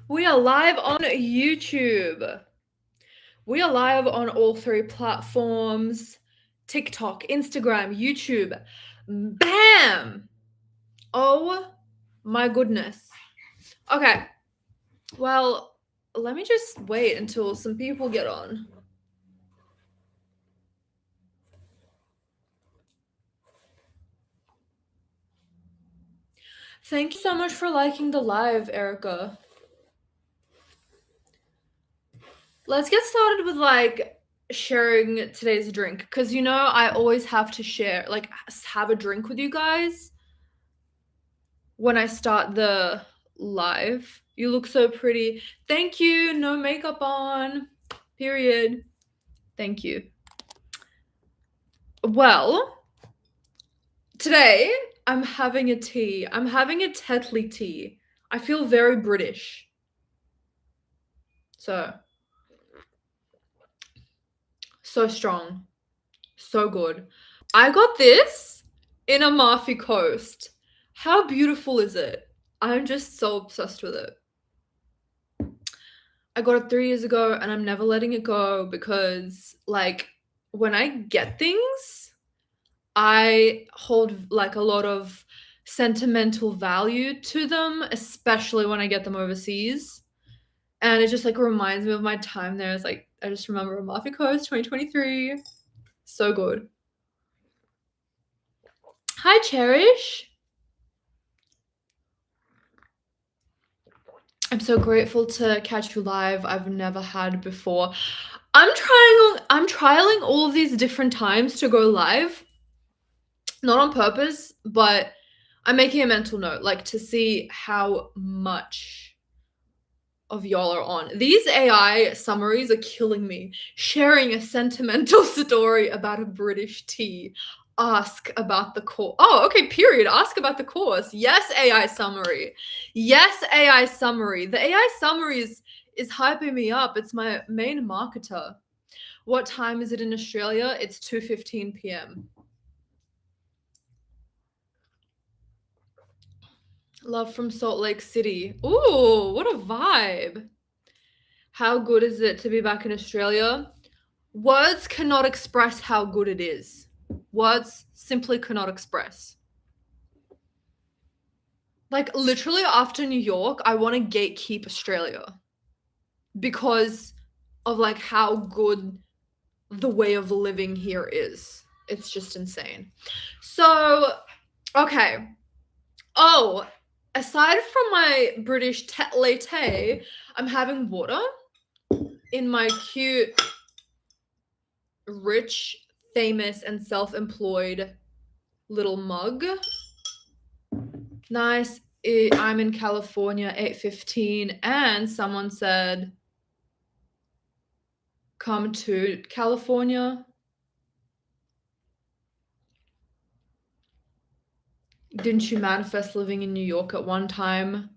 We are live on YouTube. We are live on all 3 platforms: TikTok, Instagram, YouTube. Bam! Oh my goodness. Okay, well, let me just wait until some people get on. Thank you so much for liking the live, Erica. Let's get started with sharing today's drink, because I always have to share, have a drink with you guys when I start the live. You look so pretty. Thank you. No makeup on. Period. Thank you. Well, today I'm having a tea. I'm having a Tetley tea. I feel very British. So strong. So good. I got this in Amalfi Coast. How beautiful is it? I'm just so obsessed with it. I got it 3 years ago and I'm never letting it go because, when I get things, I hold, a lot of sentimental value to them, especially when I get them overseas. And it just, reminds me of my time there. It's I just remember Amalfi Coast 2023. So good. Hi, Cherish. I'm so grateful to catch you live. I've never had before. I'm trialing all of these different times to go live. Not on purpose, but I'm making a mental note, to see how much of y'all are on. These AI summaries are killing me. Sharing a sentimental story about a British tea. Ask about the course. Oh, okay, period. Ask about the course. Yes, AI summary. Yes, AI summary. The AI summary is hyping me up. It's my main marketer. What time is it in Australia? It's 2:15 p.m. Love from Salt Lake City. Ooh, what a vibe. How good is it to be back in Australia? Words cannot express how good it is. Words simply cannot express. Literally after New York, I want to gatekeep Australia because of how good the way of living here is. It's just insane. So, okay. Oh, aside from my British latte, I'm having water in my cute, rich, famous, and self-employed little mug. Nice. I'm in California, 8:15, and someone said, come to California. Didn't you manifest living in New York at one time?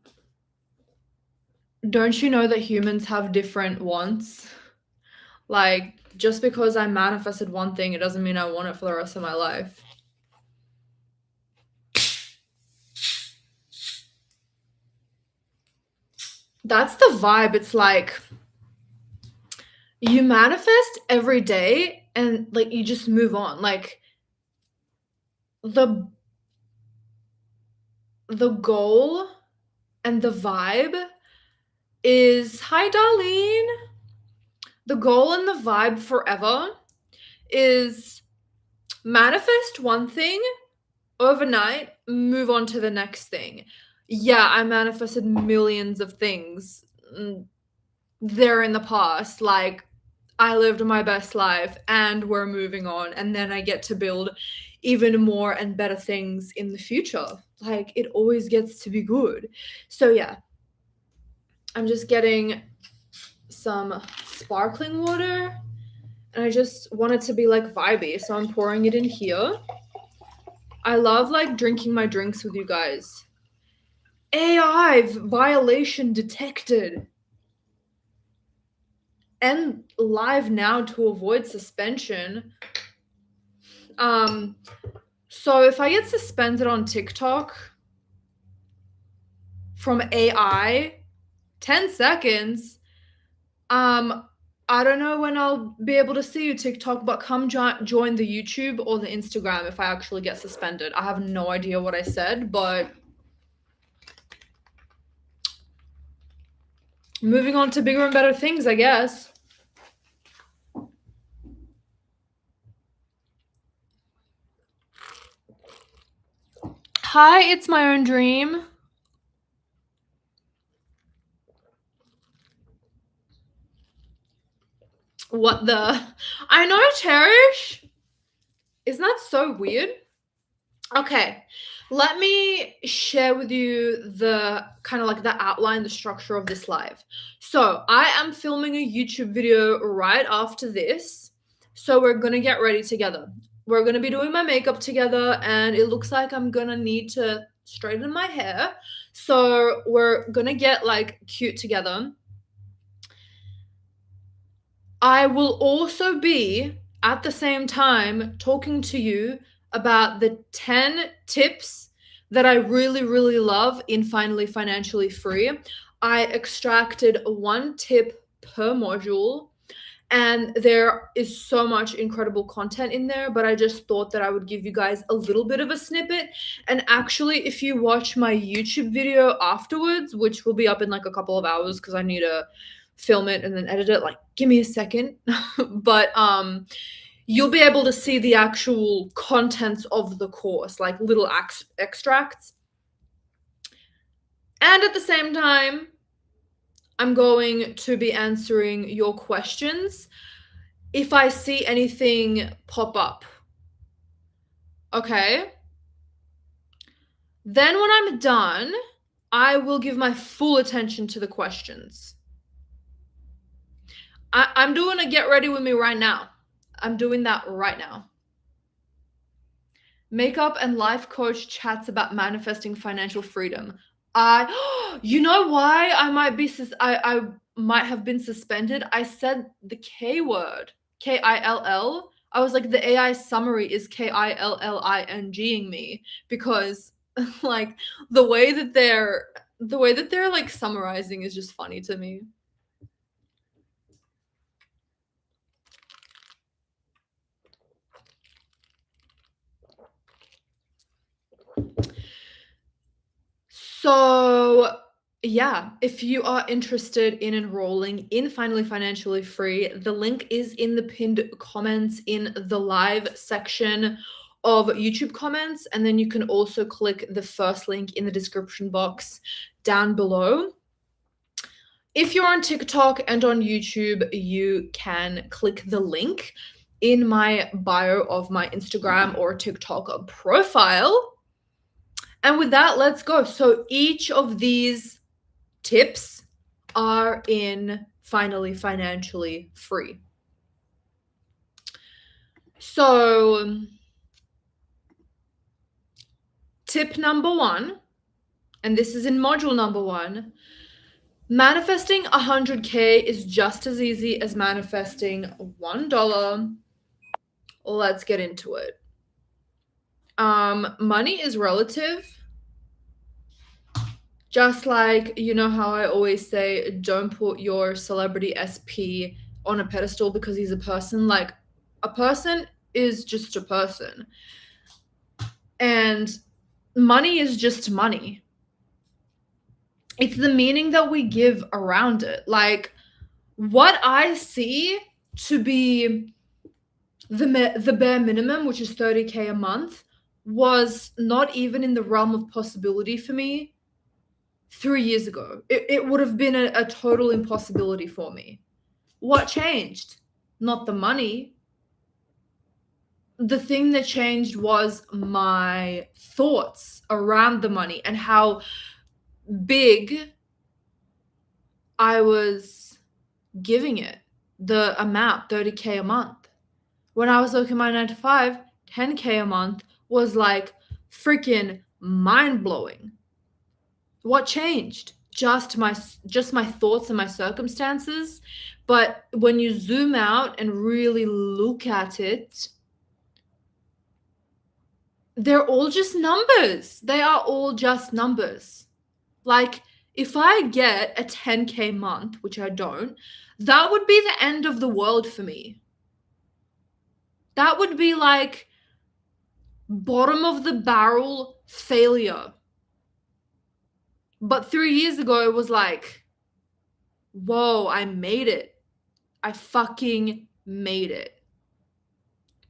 Don't you know that humans have different wants? Just because I manifested one thing, it doesn't mean I want it for the rest of my life. That's the vibe. It's you manifest every day and you just move on. The goal and the vibe is, hi Darlene. The goal and the vibe forever is manifest one thing overnight, move on to the next thing. Yeah, I manifested millions of things there in the past. I lived my best life and we're moving on, and then I get to build even more and better things in the future. It always gets to be good. So yeah, I'm just getting some sparkling water and I just want it to be vibey, so I'm pouring it in here. I love drinking my drinks with you guys. AI violation detected. And live now to avoid suspension. So if I get suspended on TikTok from AI, 10 seconds? I don't know when I'll be able to see you, TikTok, but come join the YouTube or the Instagram if I actually get suspended. I have no idea what I said, but moving on to bigger and better things, I guess. Hi, it's my own dream. What the? I know, Cherish. Isn't that so weird? Okay, let me share with you the kind of like the outline, the structure of this live. So, I am filming a YouTube video right after this. So, we're gonna get ready together. We're gonna be doing my makeup together, and it looks like I'm gonna need to straighten my hair. So, we're gonna get like cute together. I will also be at the same time talking to you about the 10 tips that I really, really love in Finally Financially Free. I extracted one tip per module, and there is so much incredible content in there, but I just thought that I would give you guys a little bit of a snippet. And actually, if you watch my YouTube video afterwards, which will be up in like a couple of hours because I need to film it and then edit it, like give me a second. But you'll be able to see the actual contents of the course, like little extracts. And at the same time, I'm going to be answering your questions if I see anything pop up. Okay? Then when I'm done, I will give my full attention to the questions. I'm doing a get ready with me right now. I'm doing that right now. Makeup and life coach chats about manifesting financial freedom. You know why I might have been suspended? I said the K word, Kill. I was like, the AI summary is Killinging me because like the way that they're like summarizing is just funny to me. So, yeah, if you are interested in enrolling in Finally Financially Free, the link is in the pinned comments in the live section of YouTube comments. And then you can also click the first link in the description box down below. If you're on TikTok and on YouTube, you can click the link in my bio of my Instagram or TikTok profile. And with that, let's go. So each of these tips are in Finally Financially Free. So tip number 1, and this is in module number 1, manifesting 100K is just as easy as manifesting $1. Let's get into it. Money is relative. Just like, you know how I always say, don't put your celebrity SP on a pedestal because he's a person. Like, a person is just a person. And money is just money. It's the meaning that we give around it. Like, what I see to be the bare minimum, which is 30K a month, was not even in the realm of possibility for me 3 years ago. It would have been a total impossibility for me. What changed? Not the money. The thing that changed was my thoughts around the money and how big I was giving it, the amount, 30K a month. When I was working my 9 to 5, 10K a month was like freaking mind-blowing. What changed? Just my thoughts and my circumstances. But when you zoom out and really look at it, they're all just numbers. They are all just numbers. Like, If I get a 10K month, which I don't, that would be the end of the world for me. That would be like bottom of the barrel failure. But 3 years ago, it was like, whoa, I made it. I fucking made it.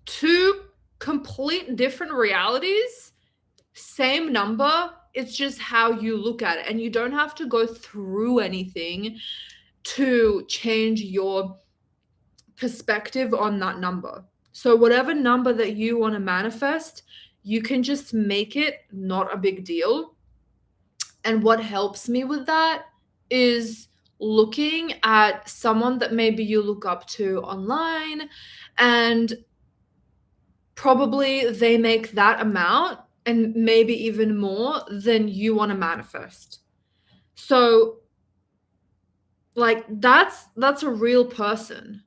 Two complete different realities, same number. It's just how you look at it. And you don't have to go through anything to change your perspective on that number. So, whatever number that you want to manifest, you can just make it not a big deal. And what helps me with that is looking at someone that maybe you look up to online, and probably they make that amount and maybe even more than you want to manifest. So like that's a real person.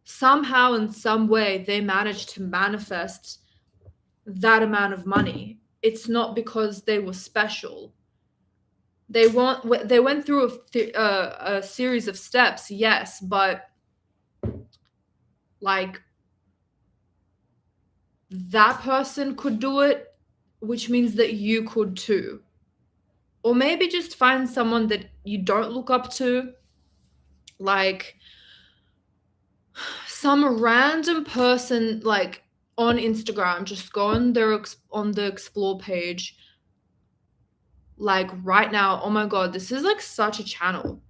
Somehow in some way they managed to manifest that amount of money. It's not because they were special. They went through a series of steps, yes, but like that person could do it, which means that you could too. Or maybe just find someone that you don't look up to, like some random person like on Instagram. Just go on the explore page like right now. Oh my god, this is like such a channel.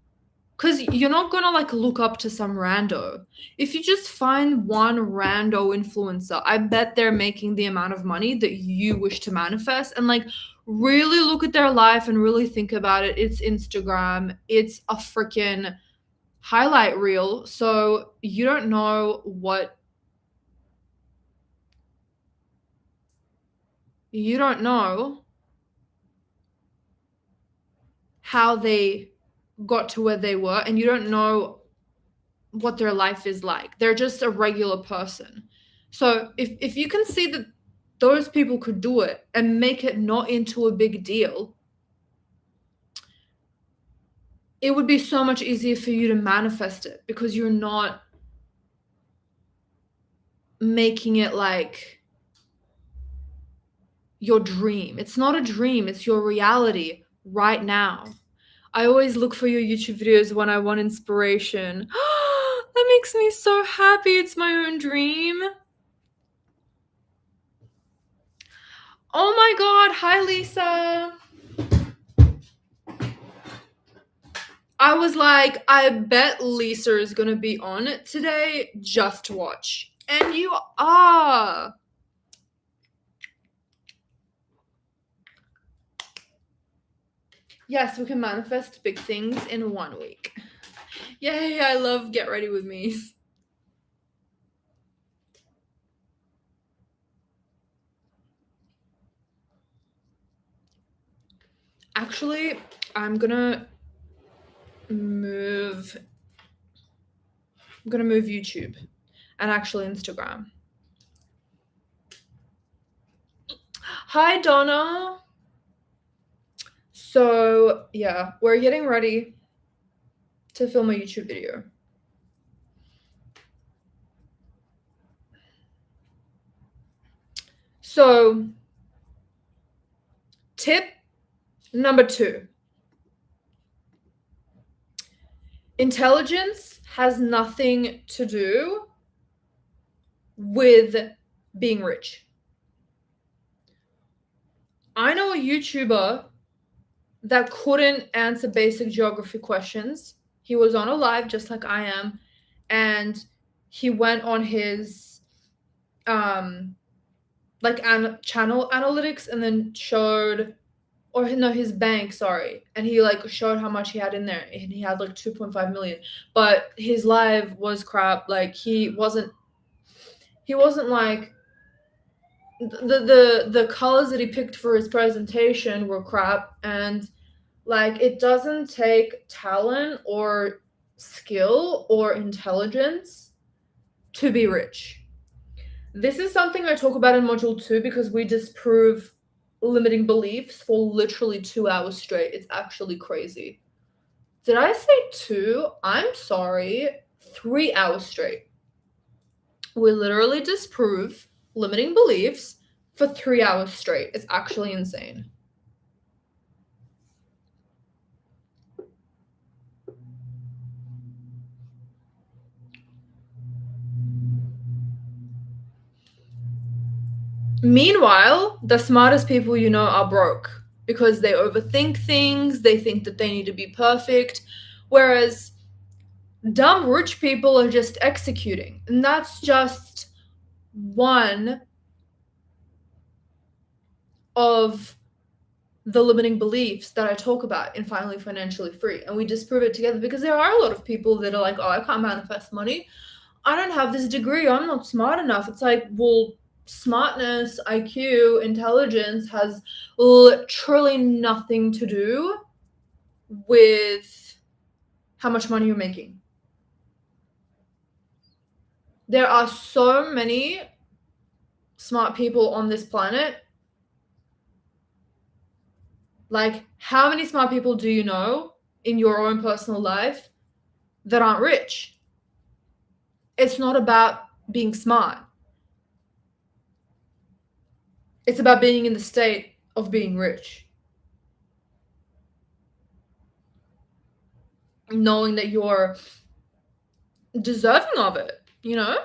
Because you're not gonna like look up to some rando. If you just find one rando influencer, I bet they're making the amount of money that you wish to manifest. And like really look at their life and really think about it. It's Instagram. It's a freaking highlight reel. So you don't know how they got to where they were, and you don't know what their life is like. They're just a regular person. So if you can see that those people could do it and make it not into a big deal, it would be so much easier for you to manifest it, because you're not making it like your dream. It's not a dream, it's your reality right now. I always look for your YouTube videos when I want inspiration. That makes me so happy. It's my own dream. Oh my god, hi Lisa. I was like, I bet Lisa is gonna be on today just to watch. And you are. Yes, we can manifest big things in 1 week. Yay, I love Get Ready With Me. Actually, I'm gonna move YouTube and actually Instagram. Hi, Donna. So, yeah, we're getting ready to film a YouTube video. So, tip number 2. Intelligence has nothing to do with being rich. I know a YouTuber that couldn't answer basic geography questions. He was on a live just like I am, and he went on his channel analytics and then showed, or no, his bank, sorry, and he like showed how much he had in there, and he had like 2.5 million, but his live was crap. Like he wasn't like the colors that he picked for his presentation were crap. And like it doesn't take talent or skill or intelligence to be rich. This is something I talk about in module 2 because we disprove limiting beliefs for literally 2 hours straight. It's actually crazy. Did I say 2? I'm sorry. 3 hours straight. We literally disprove limiting beliefs for 3 hours straight. It's actually insane. Meanwhile, the smartest people you know are broke because they overthink things, they think that they need to be perfect, whereas dumb rich people are just executing. And that's just one of the limiting beliefs that I talk about in Finally Financially Free. And we disprove it together because there are a lot of people that are like, oh, I can't manifest money. I don't have this degree. I'm not smart enough. It's like, well, smartness, IQ, intelligence has literally nothing to do with how much money you're making. There are so many smart people on this planet. Like, how many smart people do you know in your own personal life that aren't rich? It's not about being smart. It's about being in the state of being rich. Knowing that you're deserving of it, you know?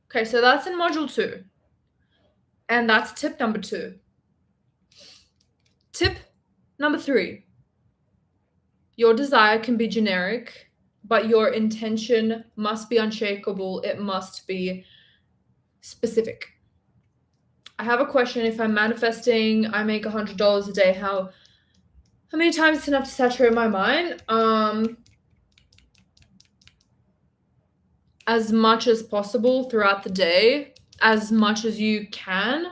Okay, so that's in module 2. And that's tip number 2. Tip number 3. Your desire can be generic, but your intention must be unshakable. It must be specific. I have a question. If I'm manifesting, I make $100 a day, how many times is enough to saturate my mind? As much as possible throughout the day, as much as you can,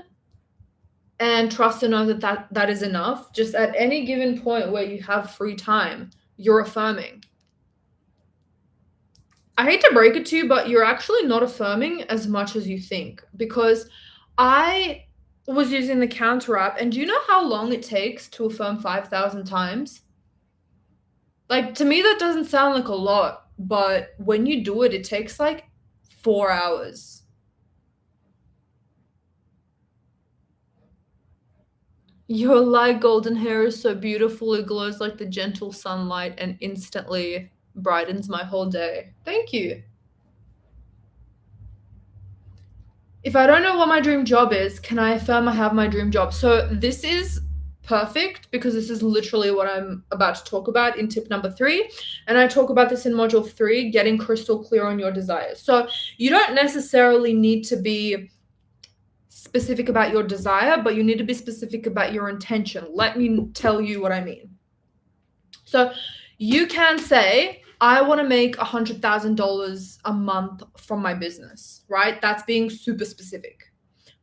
and trust and know that is enough. Just at any given point where you have free time, you're affirming. I hate to break it to you, but you're actually not affirming as much as you think, because I was using the counter app, and do you know how long it takes to affirm 5,000 times? Like, to me, that doesn't sound like a lot, but when you do it, it takes like 4 hours. Your light golden hair is so beautiful. It glows like the gentle sunlight and instantly brightens my whole day. Thank you. If I don't know what my dream job is, can I affirm I have my dream job? So this is perfect because this is literally what I'm about to talk about in tip number 3. And I talk about this in module 3, getting crystal clear on your desires. So you don't necessarily need to be specific about your desire, but you need to be specific about your intention. Let me tell you what I mean. So you can say, I want to make $100,000 a month from my business, right? That's being super specific.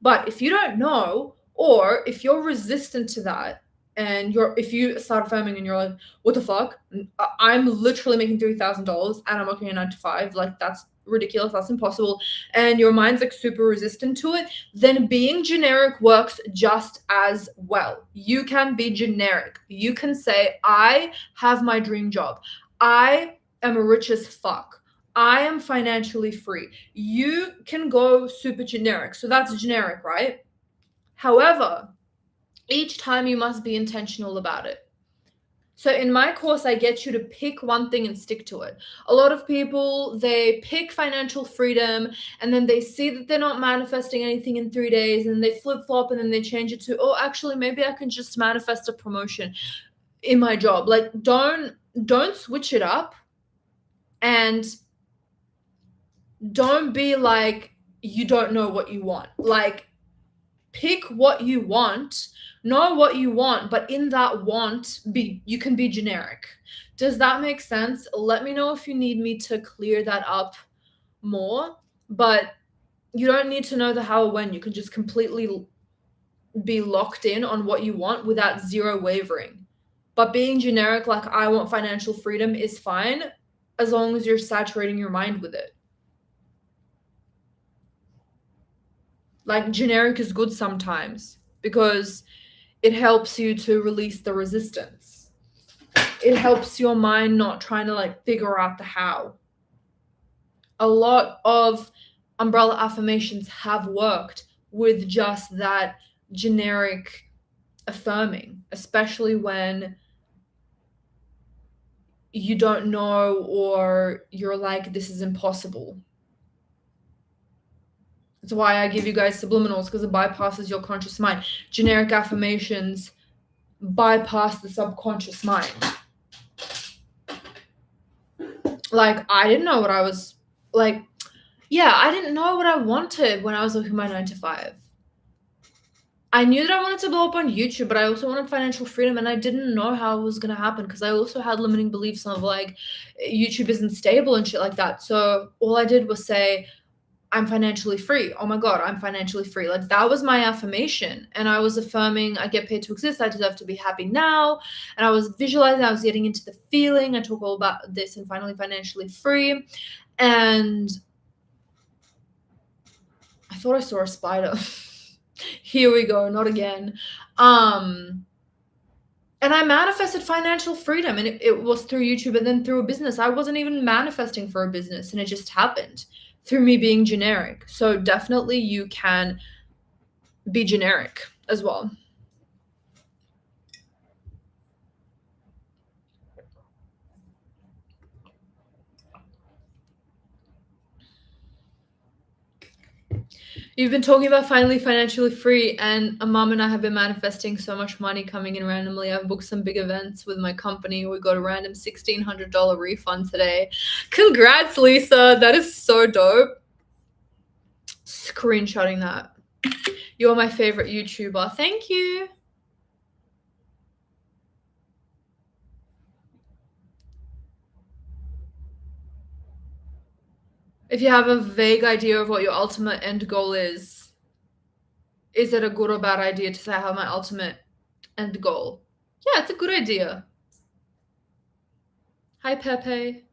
But if you don't know, or if you're resistant to that, and if you start affirming and you're like, what the fuck? I'm literally making $3,000 and I'm working a 9 to 5. Like, that's ridiculous. That's impossible. And your mind's like super resistant to it. Then being generic works just as well. You can be generic. You can say, I have my dream job. I am rich as fuck. I am financially free. You can go super generic. So that's generic, right? However, each time you must be intentional about it. So in my course, I get you to pick one thing and stick to it. A lot of people, they pick financial freedom and then they see that they're not manifesting anything in 3 days and they flip-flop and then they change it to, oh, actually, maybe I can just manifest a promotion in my job. Like, don't switch it up, and don't be like, you don't know what you want. Like, pick what you want, know what you want, but in that want, you can be generic. Does that make sense? Let me know if you need me to clear that up more, but you don't need to know the how or when. You can just completely be locked in on what you want without zero wavering. But being generic, like, I want financial freedom, is fine as long as you're saturating your mind with it. Like, generic is good sometimes because it helps you to release the resistance. it helps your mind not trying to like figure out the how. A lot of umbrella affirmations have worked with just that generic affirming, especially when you don't know or you're like, this is impossible. That's why I give you guys subliminals, because it bypasses your conscious mind. Generic affirmations bypass the subconscious mind. Like, I didn't know what I was like. Yeah, I didn't know what I wanted when I was looking my 9 to 5. I knew that I wanted to blow up on YouTube, but I also wanted financial freedom, and I didn't know how it was going to happen because I also had limiting beliefs of like YouTube isn't stable and shit like that. So all I did was say, I'm financially free. Oh my God, I'm financially free. Like, that was my affirmation. And I was affirming, I get paid to exist. I deserve to be happy now. And I was visualizing, I was getting into the feeling. I talk all about this and finally financially free. And I thought I saw a spider. Here we go, not again. And I manifested financial freedom, and it was through YouTube and then through a business. I wasn't even manifesting for a business, and it just happened through me being generic. So definitely you can be generic as well. You've been talking about finally financially free, and a mom and I have been manifesting so much money coming in randomly. I've booked some big events with my company. We got a random $1,600 refund today. Congrats, Lisa. That is so dope. Screenshotting that. You're my favorite YouTuber. Thank you. If you have a vague idea of what your ultimate end goal is it a good or bad idea to say I have my ultimate end goal? Yeah, it's a good idea. Hi, Pepe.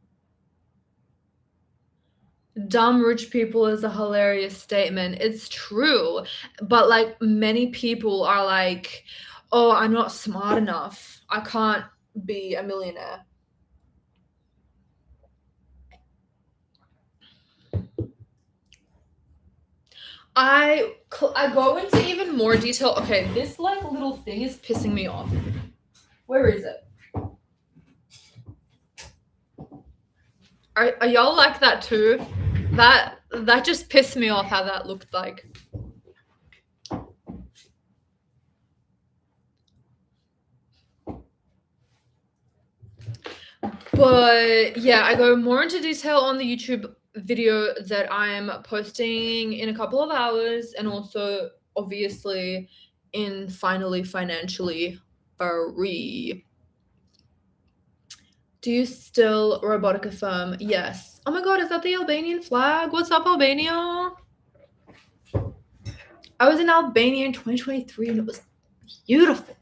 Dumb rich people is a hilarious statement. It's true. But like, many people are like, oh, I'm not smart enough. I can't be a millionaire. I go into even more detail. Okay, this like little thing is pissing me off. Where is it? Are y'all like that too? That just pissed me off how that looked like. But yeah, I go more into detail on the YouTube video that I'm posting in a couple of hours, and also obviously in finally financially free. Do you still robotic affirm? Yes. Oh my God, is that the Albanian flag? What's up, Albania? I was in Albania in 2023 and it was beautiful.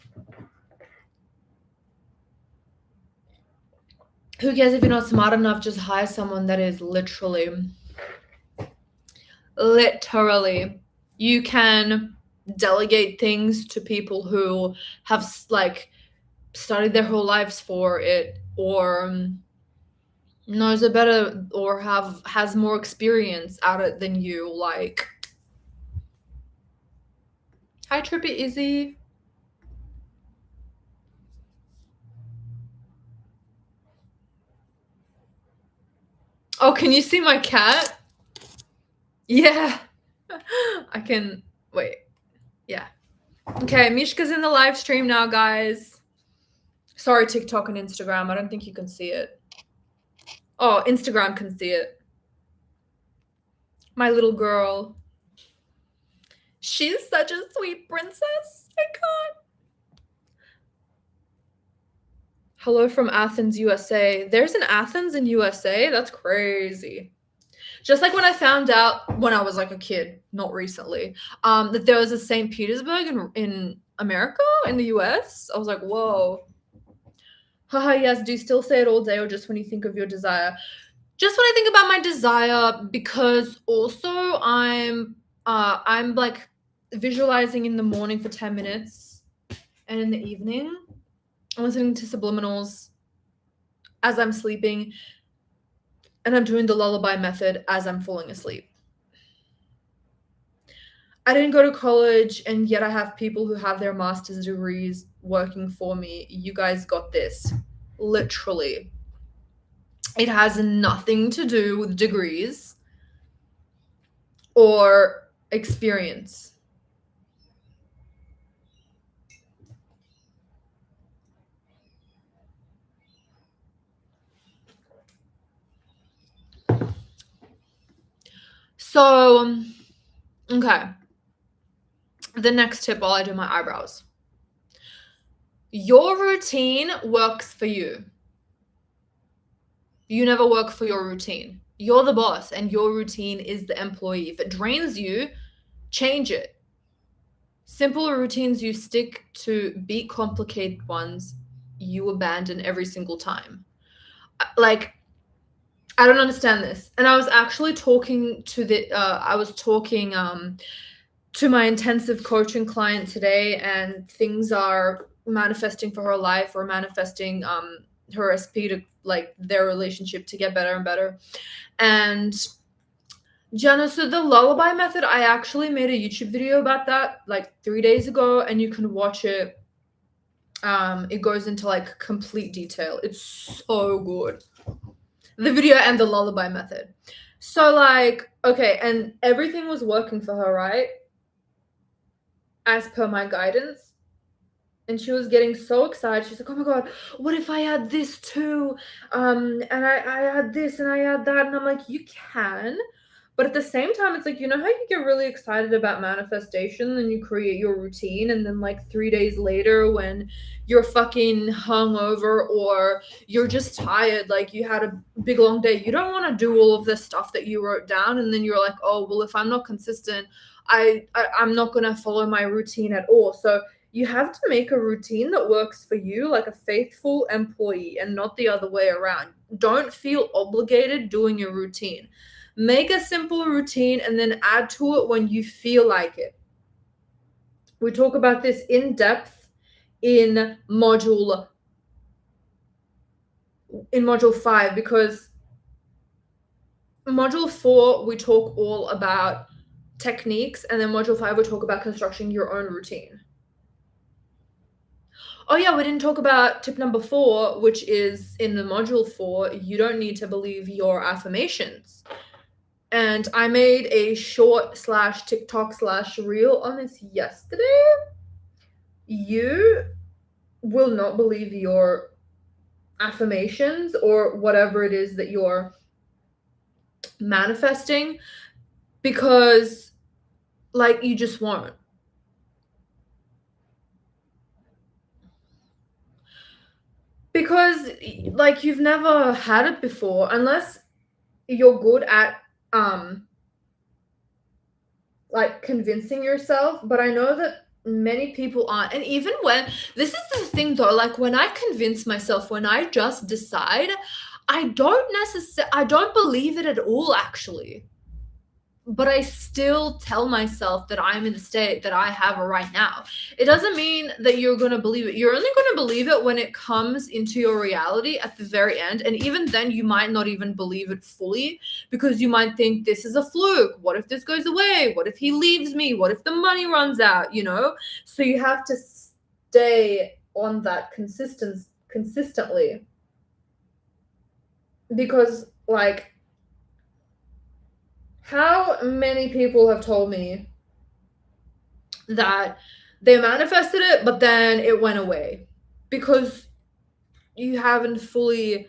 Who cares if you're not smart enough? Just hire someone that is literally. You can delegate things to people who have like studied their whole lives for it, or knows it better, or has more experience at it than you. Like, hi, Trippy Izzy. Oh, can you see my cat? Yeah. I can wait. Yeah. Okay, Mishka's in the live stream now, guys. Sorry, TikTok and Instagram. I don't think you can see it. Oh, Instagram can see it. My little girl. She's such a sweet princess. I can't. Hello from Athens, USA. There's an Athens in USA? That's crazy. Just like when I found out when I was like a kid, not recently, that there was a St. Petersburg in America, in the US. I was like, whoa. Haha, yes. Do you still say it all day, or just when you think of your desire? Just when I think about my desire, because also I'm like visualizing in the morning for 10 minutes, and in the evening I'm listening to subliminals as I'm sleeping, and I'm doing the lullaby method as I'm falling asleep. I didn't go to college, and yet I have people who have their master's degrees working for me. You guys got this. Literally. It has nothing to do with degrees or experience. So, okay. The next tip while I do my eyebrows. Your routine works for you. You never work for your routine. You're the boss, and your routine is the employee. If it drains you, change it. Simple routines you stick to, beat complicated ones you abandon every single time. Like, I don't understand this. And I was actually talking to to my intensive coaching client today, and things are manifesting for her life, or manifesting her SP to, like, their relationship to get better and better. And Jenna, so the lullaby method, I actually made a YouTube video about that like 3 days ago, and you can watch it. It goes into like complete detail. It's so good. The video and the lullaby method. So, like, okay, and everything was working for her, right? As per my guidance. And she was getting so excited. She's like, oh my God, what if I add this too? And I add this and I add that. And I'm like, you can. But at the same time, it's like, you know how you get really excited about manifestation and you create your routine, and then like 3 days later when you're fucking hungover or you're just tired, like you had a big long day, you don't want to do all of this stuff that you wrote down, and then you're like, oh, well, if I'm not consistent, I'm not going to follow my routine at all. So you have to make a routine that works for you, like a faithful employee, and not the other way around. Don't feel obligated doing your routine. Make a simple routine and then add to it when you feel like it. We talk about this in depth in module 5, because module 4 we talk all about techniques, and then module 5 we talk about constructing your own routine. Oh yeah, we didn't talk about tip number 4, which is in the module 4, you don't need to believe your affirmations. And I made a short / TikTok / reel on this yesterday. You will not believe your affirmations or whatever it is that you're manifesting, because, like, you just won't. Because, like, you've never had it before, unless you're good at like convincing yourself. But I know that many people aren't. And even when, this is the thing though, like when I convince myself, when I just decide, I don't believe it at all, actually. But I still tell myself that I'm in the state that I have right now. It doesn't mean that you're going to believe it. You're only going to believe it when it comes into your reality at the very end. And even then, you might not even believe it fully, because you might think this is a fluke. What if this goes away? What if he leaves me? What if the money runs out? You know? So you have to stay on that consistently. Because, like, how many people have told me that they manifested it, but then it went away because you haven't fully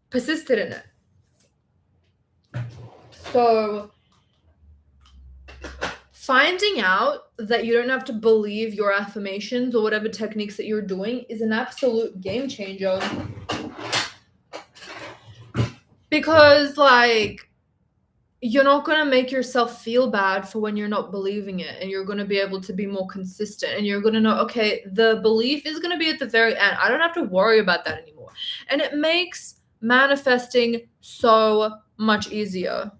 persisted in it. So finding out that you don't have to believe your affirmations or whatever techniques that you're doing is an absolute game changer. Because, like, you're not going to make yourself feel bad for when you're not believing it, and you're going to be able to be more consistent, and you're going to know, okay, the belief is going to be at the very end. I don't have to worry about that anymore. And it makes manifesting so much easier.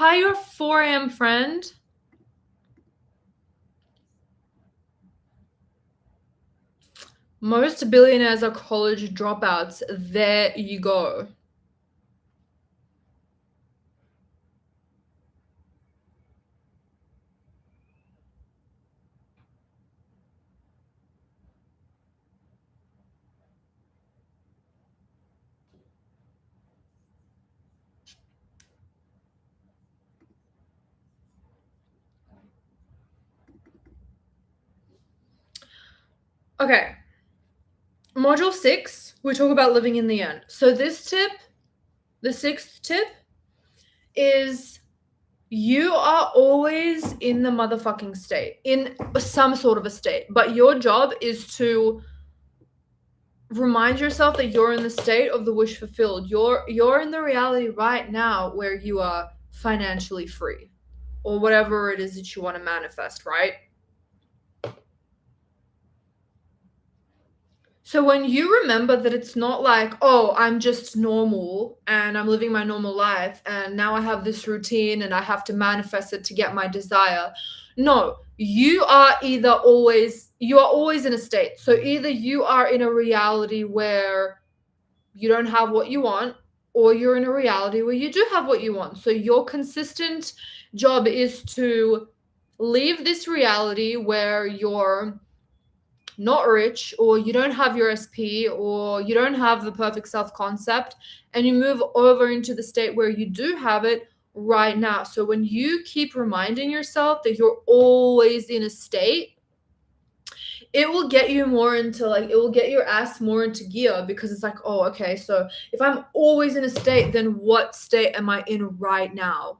Hi, your 4 a.m. friend. Most billionaires are college dropouts. There you go. Okay. Module 6, we talk about living in the end. So this tip, the 6th tip, is you are always in the motherfucking state, in some sort of a state. But your job is to remind yourself that you're in the state of the wish fulfilled. You're in the reality right now where you are financially free, or whatever it is that you want to manifest, right? So when you remember that it's not like, oh, I'm just normal and I'm living my normal life and now I have this routine and I have to manifest it to get my desire. No, you are always in a state. So either you are in a reality where you don't have what you want, or you're in a reality where you do have what you want. So your consistent job is to leave this reality where you're not rich, or you don't have your SP, or you don't have the perfect self-concept, and you move over into the state where you do have it right now. So when you keep reminding yourself that you're always in a state, it will get you more into, like, it will get your ass more into gear, because it's like, oh, okay, so if I'm always in a state, then what state am I in right now?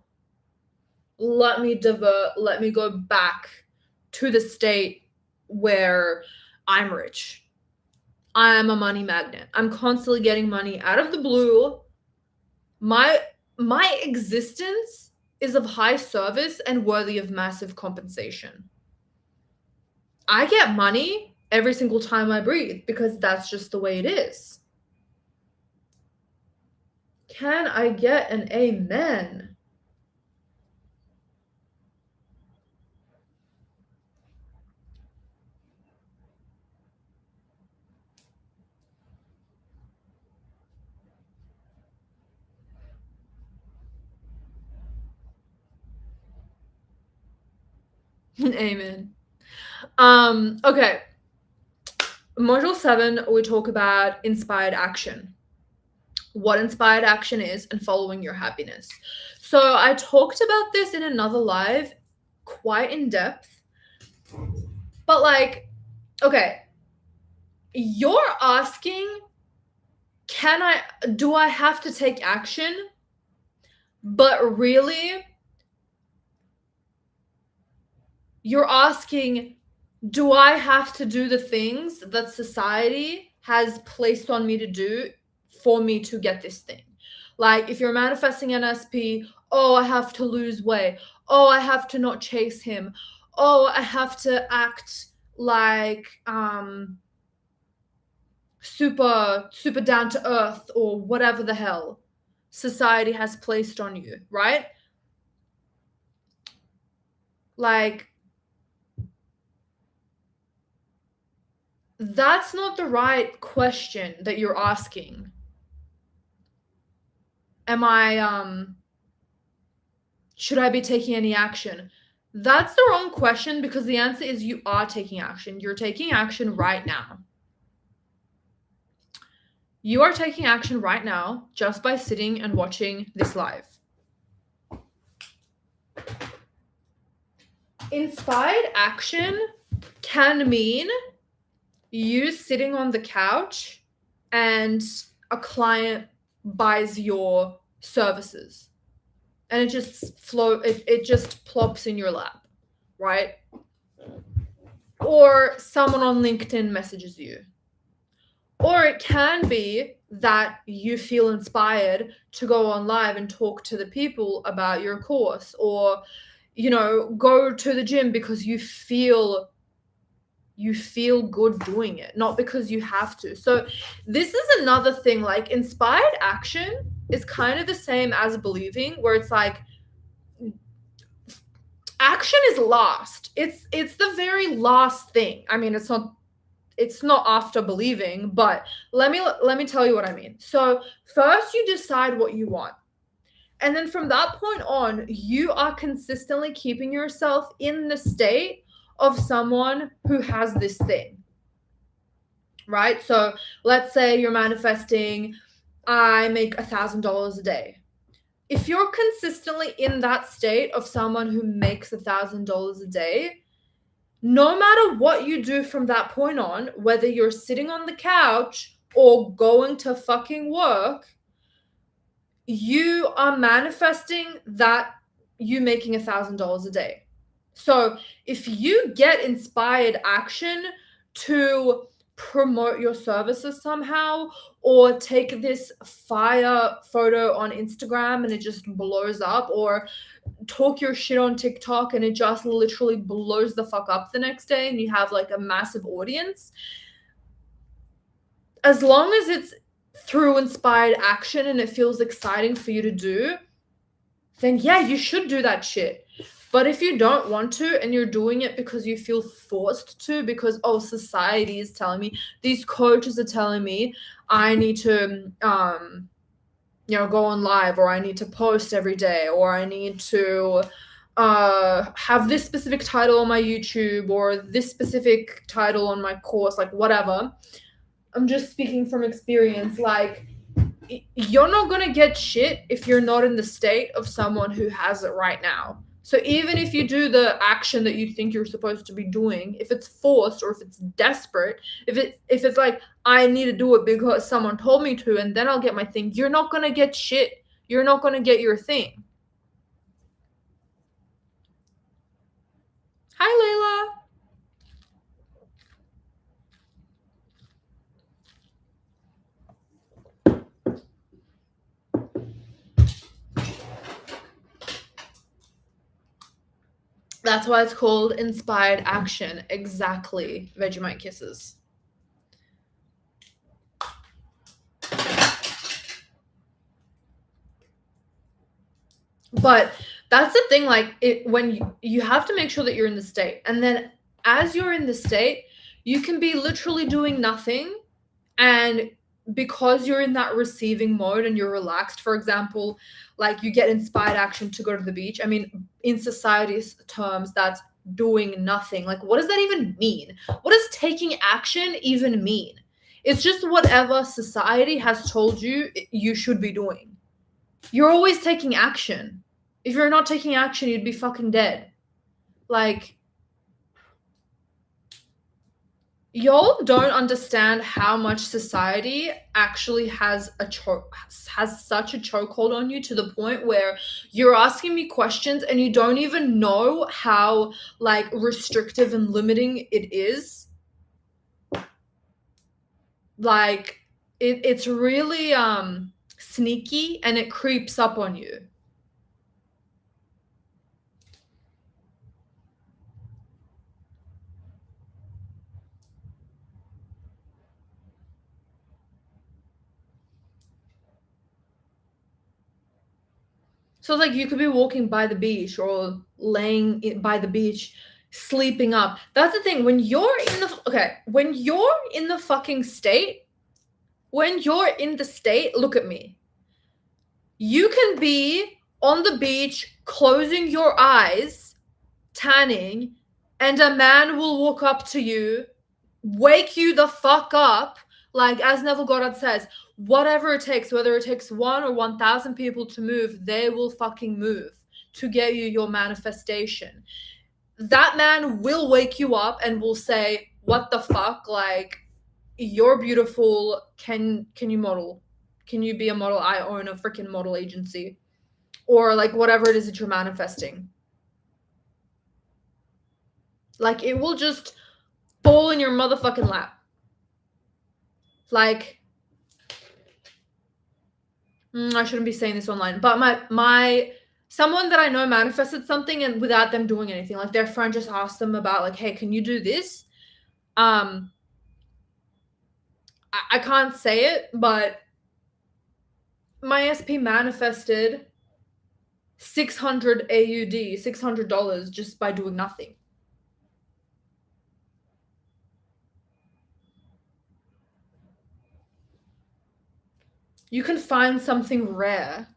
Let me divert, let me go back to the state where I'm rich. I'm a money magnet. I'm constantly getting money out of the blue. My existence is of high service and worthy of massive compensation. I get money every single time I breathe because that's just the way it is. Can I get an amen? Amen. Okay. Module 7, we talk about inspired action. What inspired action is, and following your happiness. So I talked about this in another live quite in depth. But like, okay, you're asking, do I have to take action? But really, you're asking, do I have to do the things that society has placed on me to do for me to get this thing? Like, if you're manifesting an SP, oh, I have to lose weight. Oh, I have to not chase him. Oh, I have to act like super down to earth, or whatever the hell society has placed on you, right? Like, that's not the right question that you're asking. Should I be taking any action? That's the wrong question, because the answer is you are taking action. You're taking action right now. You are taking action right now just by sitting and watching this live. Inspired action can mean you sitting on the couch and a client buys your services, and it just plops in your lap, right? Or someone on LinkedIn messages you. Or it can be that you feel inspired to go on live and talk to the people about your course, or, go to the gym because you feel good doing it, not because you have to. So this is another thing, like, inspired action is kind of the same as believing, where it's like, action is last. It's the very last thing. I mean, it's not after believing, but let me tell you what I mean. So first you decide what you want. And then from that point on, you are consistently keeping yourself in the state of someone who has this thing. Right? So let's say you're manifesting, I make $1,000 a day. If you're consistently in that state of someone who makes $1,000 a day, no matter what you do from that point on, whether you're sitting on the couch or going to fucking work, you are manifesting that you making $1,000 a day. So if you get inspired action to promote your services somehow, or take this fire photo on Instagram and it just blows up, or talk your shit on TikTok and it just literally blows the fuck up the next day and you have like a massive audience, as long as it's through inspired action and it feels exciting for you to do, then yeah, you should do that shit. But if you don't want to and you're doing it because you feel forced to, because, oh, society is telling me, these coaches are telling me I need to go on live, or I need to post every day, or I need to have this specific title on my YouTube, or this specific title on my course, like whatever. I'm just speaking from experience. Like, you're not gonna get shit if you're not in the state of someone who has it right now. So even if you do the action that you think you're supposed to be doing, if it's forced or if it's desperate, if it's like, I need to do it because someone told me to and then I'll get my thing, you're not gonna get shit. You're not gonna get your thing. Hi, Layla. That's why it's called inspired action. Exactly. Vegemite kisses. But that's the thing, like, when you have to make sure that you're in the state. And then as you're in the state, you can be literally doing nothing. And because you're in that receiving mode and you're relaxed, for example, like you get inspired action to go to the beach. I mean, in society's terms, that's doing nothing. Like, what does that even mean? What does taking action even mean? It's just whatever society has told you you should be doing. You're always taking action. If you're not taking action, you'd be fucking dead. Like, y'all don't understand how much society actually has such a chokehold on you, to the point where you're asking me questions and you don't even know how like restrictive and limiting it is. Like, it's really sneaky and it creeps up on you. So it's like you could be walking by the beach or laying by the beach, sleeping up. That's the thing. When you're in the fucking state, look at me. You can be on the beach, closing your eyes, tanning, and a man will walk up to you, wake you the fuck up, like as Neville Goddard says, whatever it takes, whether it takes 1 or 1,000 people to move, they will fucking move to get you your manifestation. That man will wake you up and will say, what the fuck, like, you're beautiful, can you model? Can you be a model? I own a freaking model agency. Or like whatever it is that you're manifesting. Like, it will just fall in your motherfucking lap. Like, I shouldn't be saying this online, but my someone that I know manifested something, and without them doing anything, like their friend just asked them about, like, hey, can you do this? I can't say it, but my SP manifested 600 AUD, $600 just by doing nothing. You can find something rare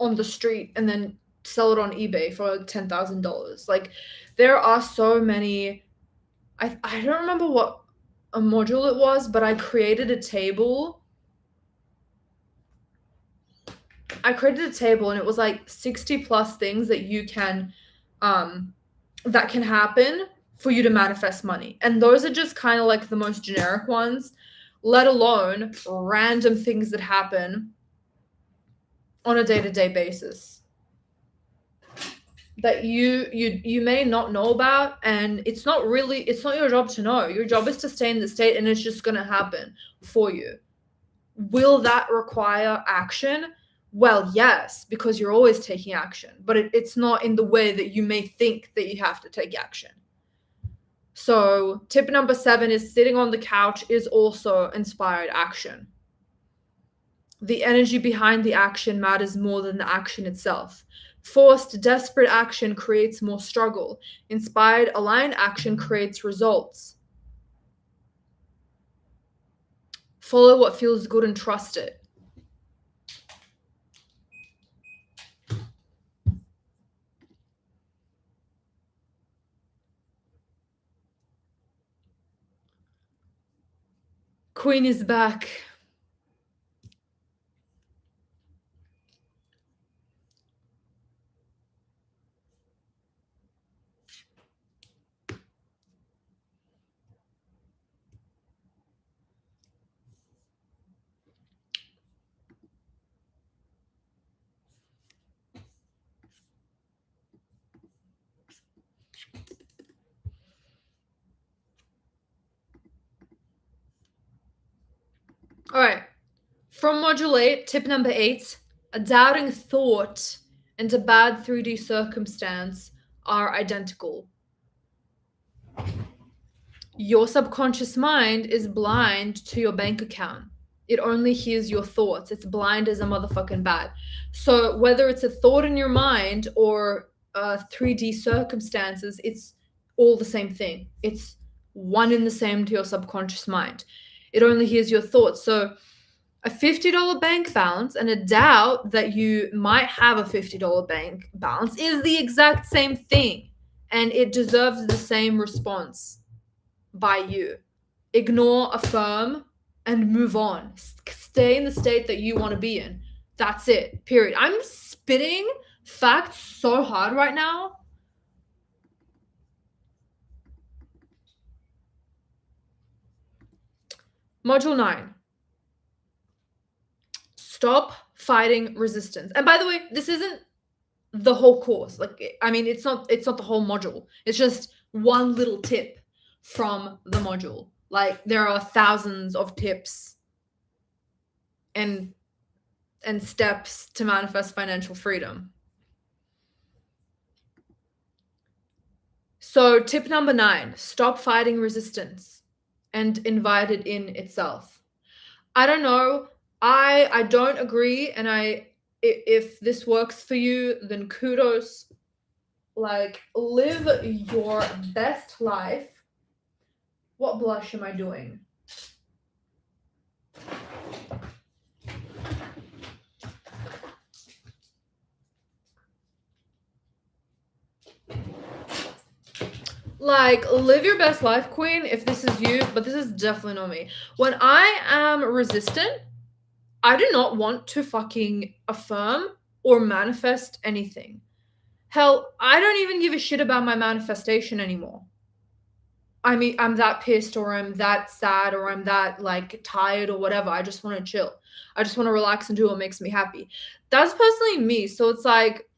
on the street and then sell it on eBay for like $10,000. Like, there are so many. I don't remember what a module it was, but I created a table. And it was like 60 plus things that you can that can happen for you to manifest money. And those are just kind of like the most generic ones, let alone random things that happen on a day-to-day basis that you may not know about. And it's not your job to know. Your job is to stay in the state, and it's just going to happen for you. Will that require action? Well, yes, because you're always taking action, but it's not in the way that you may think that you have to take action. So tip number 7 is sitting on the couch is also inspired action. The energy behind the action matters more than the action itself. Forced, desperate action creates more struggle. Inspired, aligned action creates results. Follow what feels good and trust it. Queen is back. All right. From module 8, tip number 8, a doubting thought and a bad 3D circumstance are identical. Your subconscious mind is blind to your bank account. It only hears your thoughts. It's blind as a motherfucking bat. So whether it's a thought in your mind or 3D circumstances, it's all the same thing. It's one and the same to your subconscious mind. It only hears your thoughts. So a $50 bank balance and a doubt that you might have a $50 bank balance is the exact same thing, and it deserves the same response by you. Ignore, affirm, and move on. Stay in the state that you want to be in. That's it. Period. I'm spitting facts so hard right now. Module 9. Stop fighting resistance. And by the way, this isn't the whole course. Like, I mean, it's not the whole module. It's just one little tip from the module. Like, there are thousands of tips and steps to manifest financial freedom. So tip number 9, stop fighting resistance and invite it in itself. I don't know. I don't agree, and if this works for you, then kudos. Like, live your best life. What blush am I doing? Like, live your best life, queen, if this is you, but this is definitely not me. When I am resistant, I do not want to fucking affirm or manifest anything. Hell, I don't even give a shit about my manifestation anymore. I mean, I'm that pissed, or I'm that sad, or I'm that, like, tired or whatever. I just want to chill. I just want to relax and do what makes me happy. That's personally me. So it's like,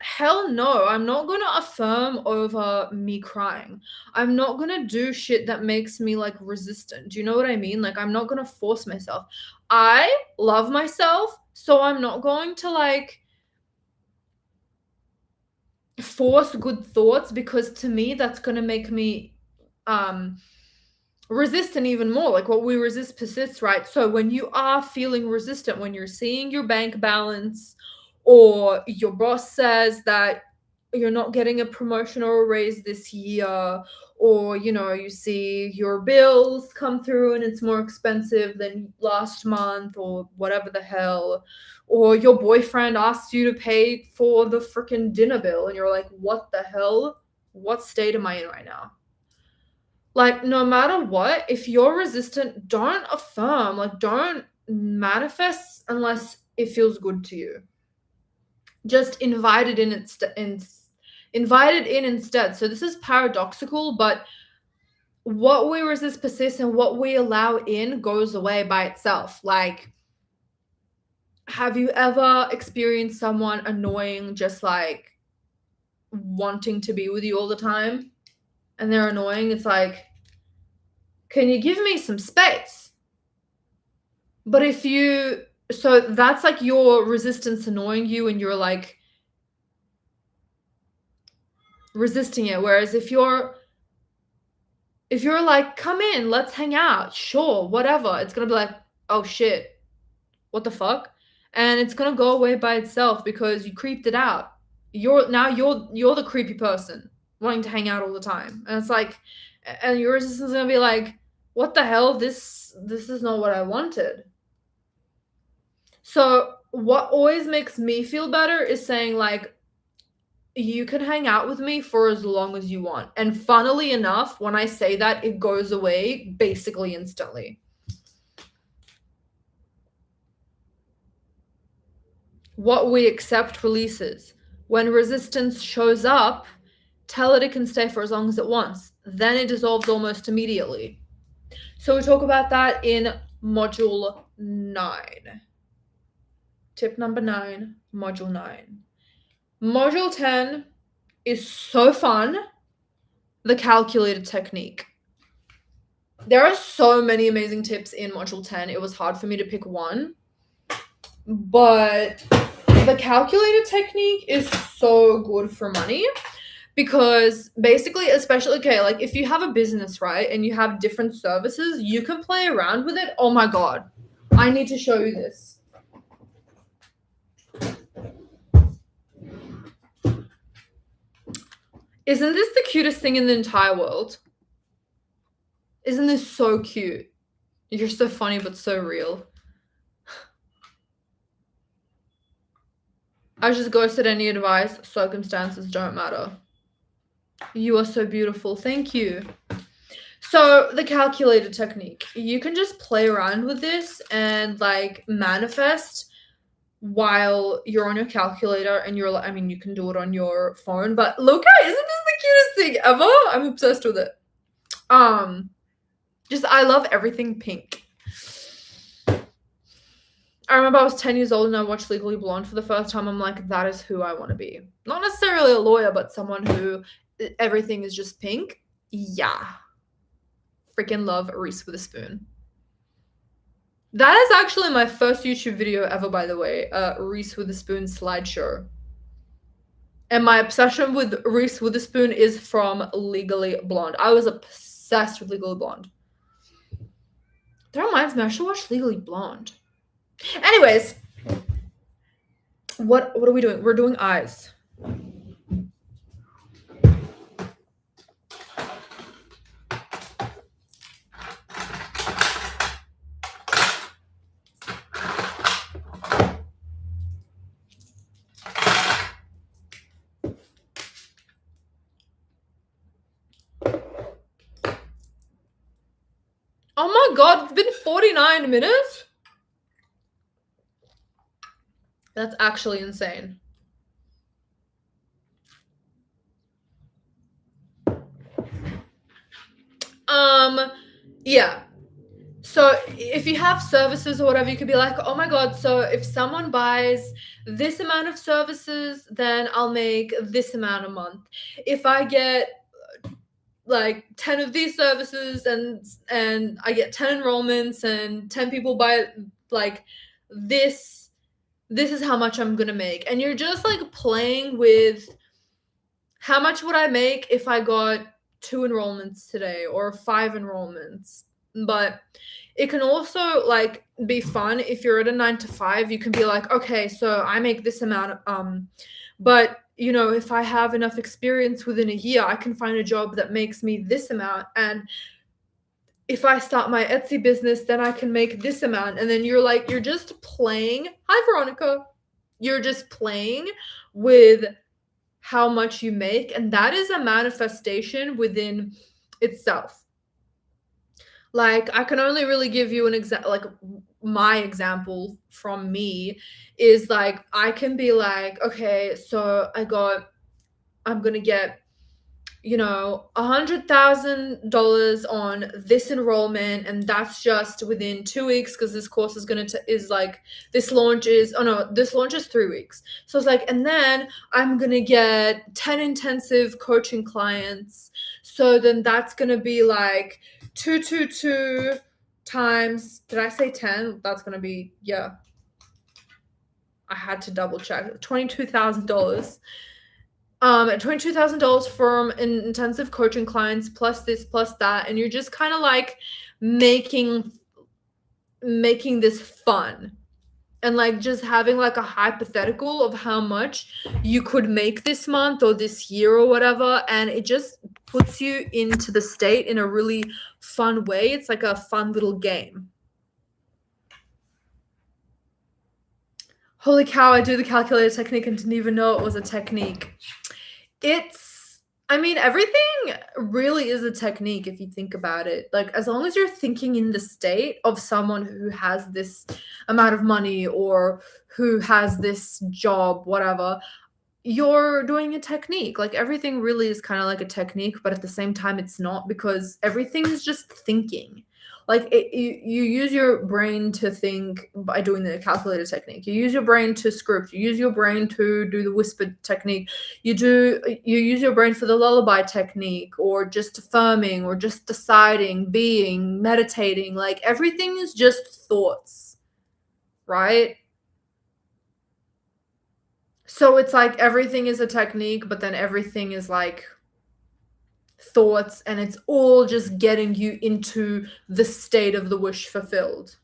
hell no, I'm not going to affirm over me crying. I'm not going to do shit that makes me, like, resistant. Do you know what I mean? Like, I'm not going to force myself. I love myself, so I'm not going to, like, force good thoughts, because to me that's going to make me resistant even more. Like, what we resist persists, right? So when you are feeling resistant, when you're seeing your bank balance or your boss says that you're not getting a promotion or a raise this year, or you see your bills come through and it's more expensive than last month, or whatever the hell, or your boyfriend asks you to pay for the freaking dinner bill and you're like, what the hell? What state am I in right now? Like, no matter what, if you're resistant, don't affirm, like, don't manifest unless it feels good to you. Just invite it in instead. So this is paradoxical, but what we resist persists and what we allow in goes away by itself. Like, have you ever experienced someone annoying, just like wanting to be with you all the time, and they're annoying? It's like, can you give me some space? But so that's like your resistance annoying you and you're like resisting it. Whereas if you're like, come in, let's hang out, sure, whatever, it's gonna be like, oh shit, what the fuck? And it's gonna go away by itself because you creeped it out. You're the creepy person wanting to hang out all the time. And it's like, and your resistance is gonna be like, what the hell? This is not what I wanted. So what always makes me feel better is saying, like, you can hang out with me for as long as you want. And funnily enough, when I say that, it goes away basically instantly. What we accept releases. When resistance shows up, tell it can stay for as long as it wants. Then it dissolves almost immediately. So we talk about that in module 9. Tip number 9, module 9. Module 10 is so fun. The calculated technique. There are so many amazing tips in module 10. It was hard for me to pick one. But the calculated technique is so good for money because basically, especially, okay, like if you have a business, right, and you have different services, you can play around with it. Oh my God. I need to show you this. Isn't this the cutest thing in the entire world? Isn't this so cute? You're so funny, but so real. I just ghosted any advice. Circumstances don't matter. You are so beautiful. Thank you. So the calculated technique. You can just play around with this and like manifest while you're on your calculator and you're like, I mean, you can do it on your phone, but look at, isn't this the cutest thing ever? I'm obsessed with it. Just, I love everything pink. I remember I was 10 years old and I watched Legally Blonde for the first time. I'm like, that is who I want to be. Not necessarily a lawyer, but someone who everything is just pink. Yeah. Freaking love Reese Witherspoon. That is actually my first YouTube video ever, by the way. Reese Witherspoon slideshow. And my obsession with Reese Witherspoon is from Legally Blonde. I was obsessed with Legally Blonde. That reminds me, I should watch Legally Blonde. Anyways, what are we doing? We're doing eyes. Oh my God, it's been 49 minutes? That's actually insane. Yeah. So if you have services or whatever, you could be like, oh my God, so if someone buys this amount of services, then I'll make this amount a month. If I get like 10 of these services and I get 10 enrollments and 10 people buy like this is how much I'm gonna make. And you're just like playing with how much would I make if I got 2 enrollments today or 5 enrollments. But it can also like be fun if you're at a 9 to 5. You can be like, okay, so I make this amount but you know, if I have enough experience within a year, I can find a job that makes me this amount, and if I start my Etsy business, then I can make this amount. And then you're just playing. Hi, Veronica. You're just playing with how much you make. And that is a manifestation within itself. Like, I can only really give you an example. Like, my example from me is like, I can be like, okay, so I'm going to get, you know, $100,000 on this enrollment, and that's just within 2 weeks, because this course is this launch is 3 weeks. So it's like, and then I'm gonna get 10 intensive coaching clients, so then that's gonna be like 222 times, did I say 10? That's gonna be, yeah, I had to double check, $22,000. $22,000 from intensive coaching clients, plus this, plus that, and you're just kind of like making this fun, and like just having like a hypothetical of how much you could make this month or this year or whatever, and it just puts you into the state in a really fun way. It's like a fun little game. Holy cow, I do the calculator technique and didn't even know it was a technique. I mean, everything really is a technique if you think about it. Like, as long as you're thinking in the state of someone who has this amount of money or who has this job, whatever, you're doing a technique. Like, everything really is kind of like a technique, but at the same time, it's not, because everything is just thinking. Like, you use your brain to think by doing the calculator technique. You use your brain to script. You use your brain to do the whispered technique. You use your brain for the lullaby technique, or just affirming, or just deciding, being, meditating. Like, everything is just thoughts, right? So it's like everything is a technique, but then everything is like thoughts, and it's all just getting you into the state of the wish fulfilled.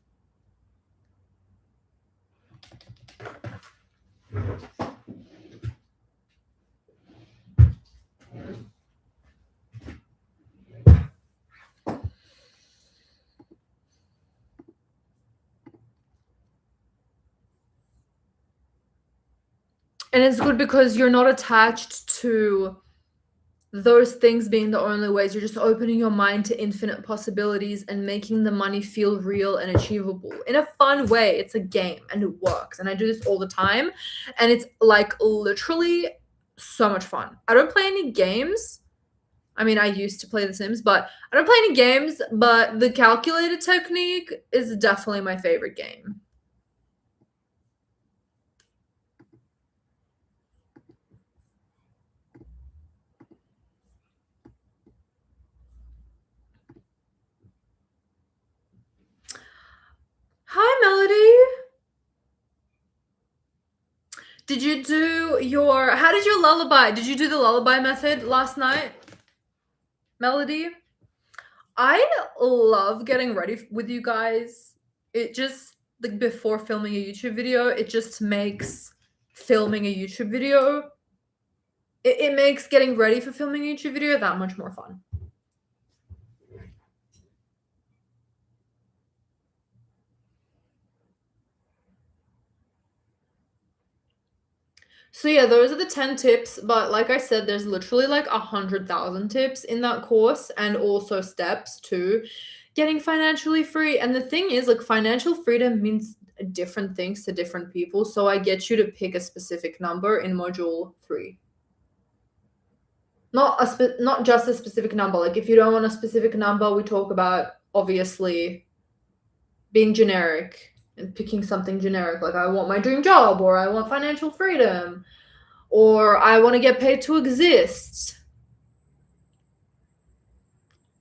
And it's good because you're not attached to those things being the only ways. You're just opening your mind to infinite possibilities and making the money feel real and achievable in a fun way. It's a game and it works. And I do this all the time. And it's like literally so much fun. I don't play any games. I mean, I used to play The Sims, but I don't play any games. But the calculator technique is definitely my favorite game. Hi, Melody. Did you do how did your lullaby? Did you do the lullaby method last night, Melody? I love getting ready with you guys. It just, like, before filming a YouTube video, it just makes filming a YouTube video, it makes getting ready for filming a YouTube video that much more fun. So yeah, those are the 10 tips, but like I said, there's literally like 100,000 tips in that course, and also steps to getting financially free. And the thing is, like, financial freedom means different things to different people. So I get you to pick a specific number in module 3. Not just a specific number. Like, if you don't want a specific number, we talk about obviously being generic and picking something generic, like I want my dream job, or I want financial freedom, or I want to get paid to exist,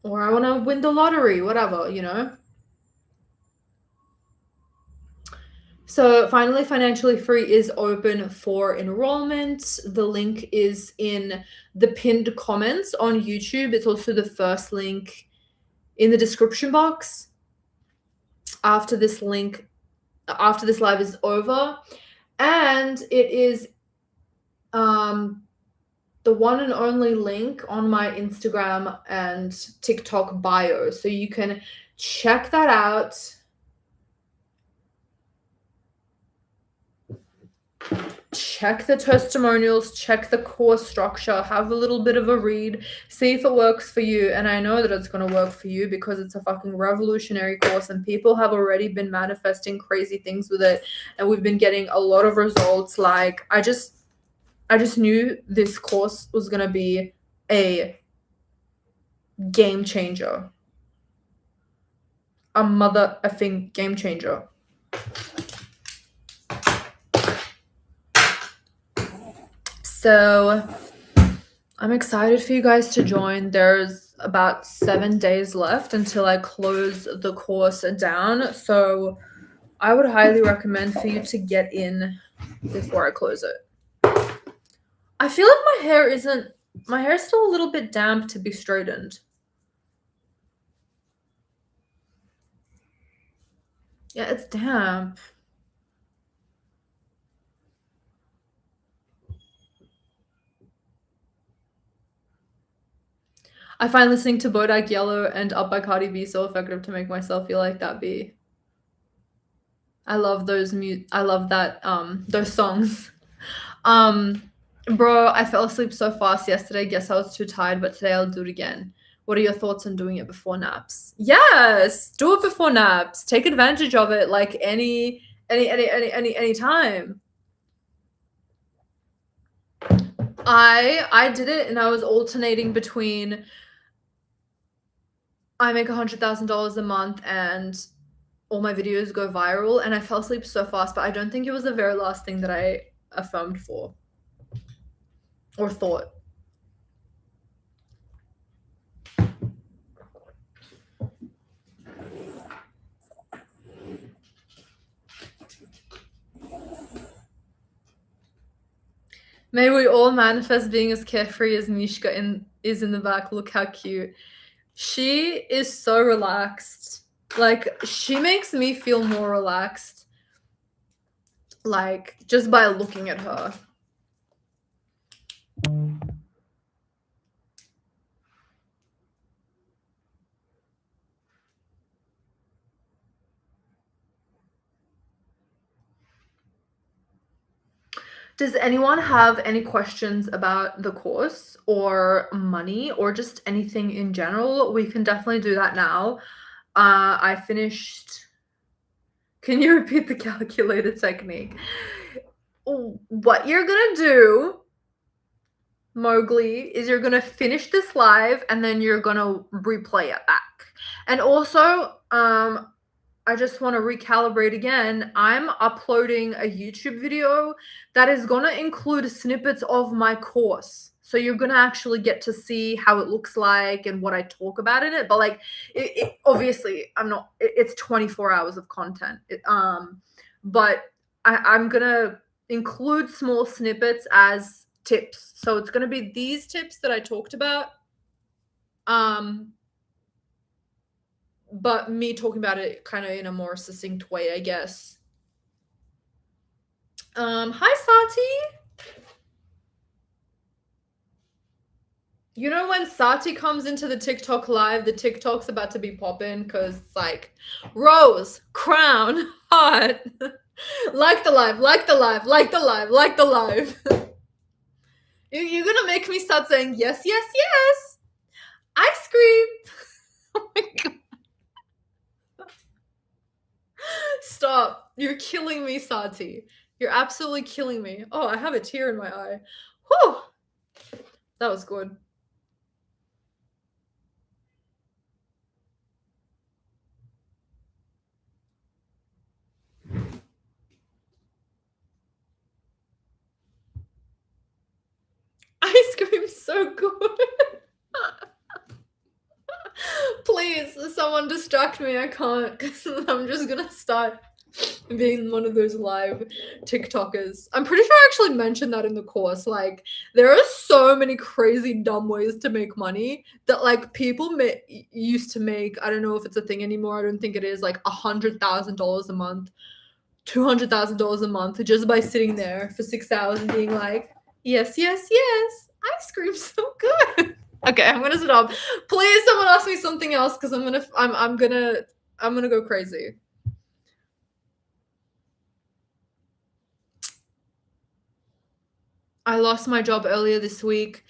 or I want to win the lottery, whatever, you know? So finally, Financially Free is open for enrollment. The link is in the pinned comments on YouTube. It's also the first link in the description box. after this live is over, and it is the one and only link on my Instagram and TikTok bio, so you can check that out. Check the testimonials, check the course structure, have a little bit of a read, see if it works for you. And I know that it's going to work for you because it's a fucking revolutionary course and people have already been manifesting crazy things with it. And we've been getting a lot of results. Like, I just knew this course was going to be a game changer. A mother effing game changer. So I'm excited for you guys to join. There's about 7 days left until I close the course down. So I would highly recommend for you to get in before I close it. I feel like my hair is still a little bit damp to be straightened. Yeah, it's damp. I find listening to Bodak Yellow and Up by Cardi B so effective to make myself feel like that bee. I love those those songs. Bro, I fell asleep so fast yesterday. Guess I was too tired, but today I'll do it again. What are your thoughts on doing it before naps? Yes, do it before naps. Take advantage of it like any time. I did it and I was alternating between I make $100,000 a month and all my videos go viral, and I fell asleep so fast, but I don't think it was the very last thing that I affirmed for or thought. May we all manifest being as carefree as Mishka is in the back. Look how cute. She is so relaxed. Like, she makes me feel more relaxed, like, just by looking at her. Does anyone have any questions about the course or money or just anything in general? We can definitely do that now. I finished. Can you repeat the calculator technique? What you're gonna do, Mowgli, is you're gonna finish this live and then you're gonna replay it back. And also, I just want to recalibrate again. I'm uploading a YouTube video that is going to include snippets of my course. So you're going to actually get to see how it looks like and what I talk about in it. But like, obviously, it's 24 hours of content. But I'm going to include small snippets as tips. So it's going to be these tips that I talked about. But me talking about it kind of in a more succinct way, I guess. Hi, Sati. You know when Sati comes into the TikTok live, the TikTok's about to be popping because it's like, rose, crown, heart. Like the live, like the live, like the live, like the live. You're gonna make me start saying yes, yes, yes. Ice cream. Oh my God. Stop. You're killing me, Sati. You're absolutely killing me. Oh, I have a tear in my eye. Whew. That was good. Ice cream's so good. Please, someone distract me. I can't because I'm just gonna start being one of those live TikTokers. I'm pretty sure I actually mentioned that in the course. Like, there are so many crazy dumb ways to make money that like people used to make. I don't know if it's a thing anymore. I don't think it is. Like $100,000 a month, $200,000 a month just by sitting there for 6 hours and being like, yes, yes, yes, ice cream's so good. Okay, I'm gonna stop. Please, someone ask me something else because I'm gonna go crazy. I lost my job earlier this week.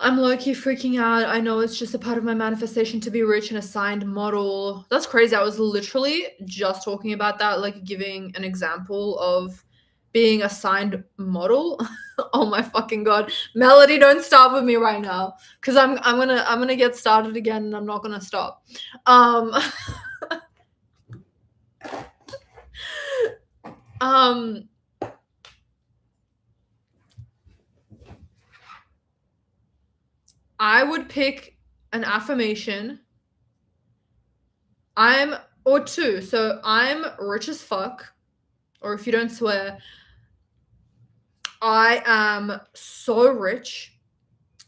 I'm low-key freaking out. I know it's just a part of my manifestation to be rich and assigned model. That's crazy. I was literally just talking about that, like giving an example of being assigned model. Oh my fucking god. Melody, don't start with me right now. Cause I'm gonna get started again and I'm not gonna stop. Um I would pick an affirmation. Or two. So I'm rich as fuck. Or if you don't swear, I am so rich.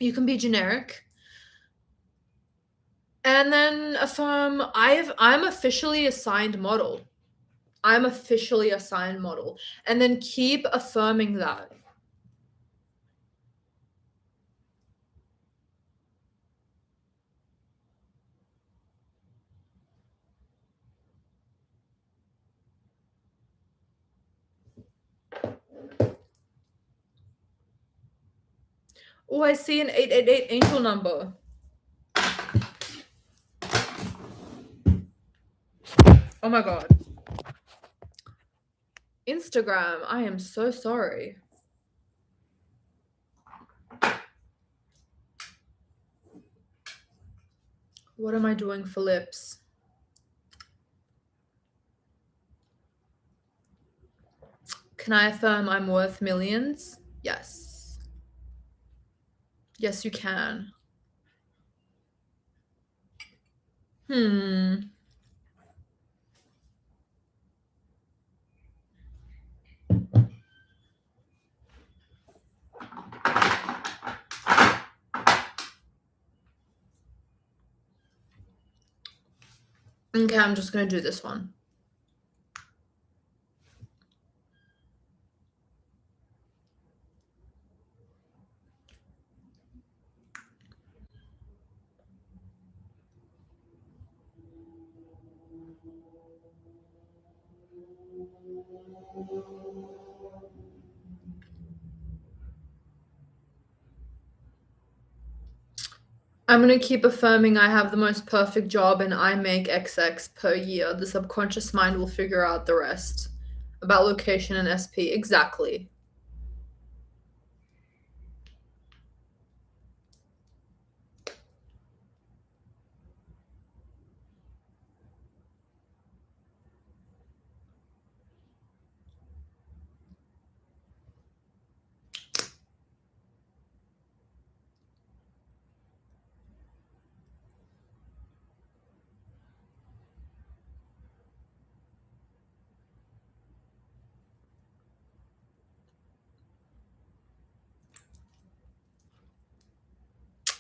You can be generic. And then affirm I'm officially assigned model. I'm officially assigned model. And then keep affirming that. Oh, I see an 888 angel number. Oh my god. Instagram, I am so sorry. What am I doing for lips? Can I affirm I'm worth millions? Yes. Yes, you can. Okay, I'm just gonna do this one. I'm gonna keep affirming I have the most perfect job and I make XX per year. The subconscious mind will figure out the rest. About location and SP. Exactly.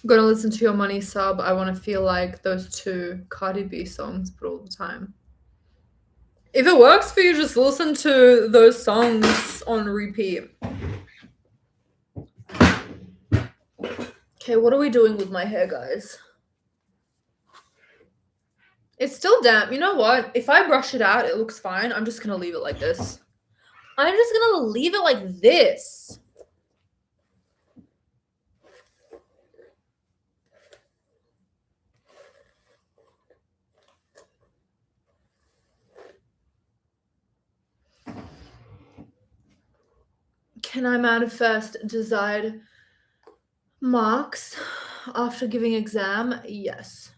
Gonna listen to your money sub. I wanna feel like those two Cardi B songs, but all the time. If it works for you, just listen to those songs on repeat. Okay, what are we doing with my hair, guys? It's still damp. You know what? If I brush it out, it looks fine. I'm just gonna leave it like this. I'm just gonna leave it like this. Can I manifest desired marks after giving exam? Yes.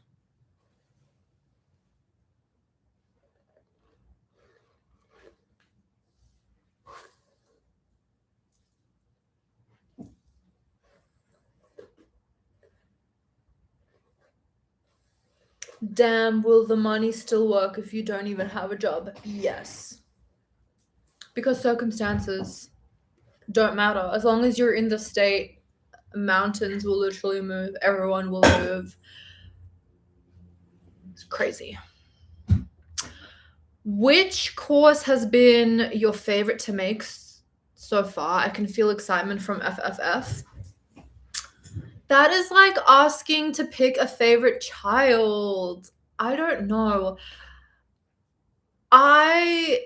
Damn, will the money still work if you don't even have a job? Yes. Because circumstances don't matter. As long as you're in the state, mountains will literally move, everyone will move. It's crazy. Which course has been your favorite to make so far? I can feel excitement from FFF. That is like asking to pick a favorite child. I don't know. I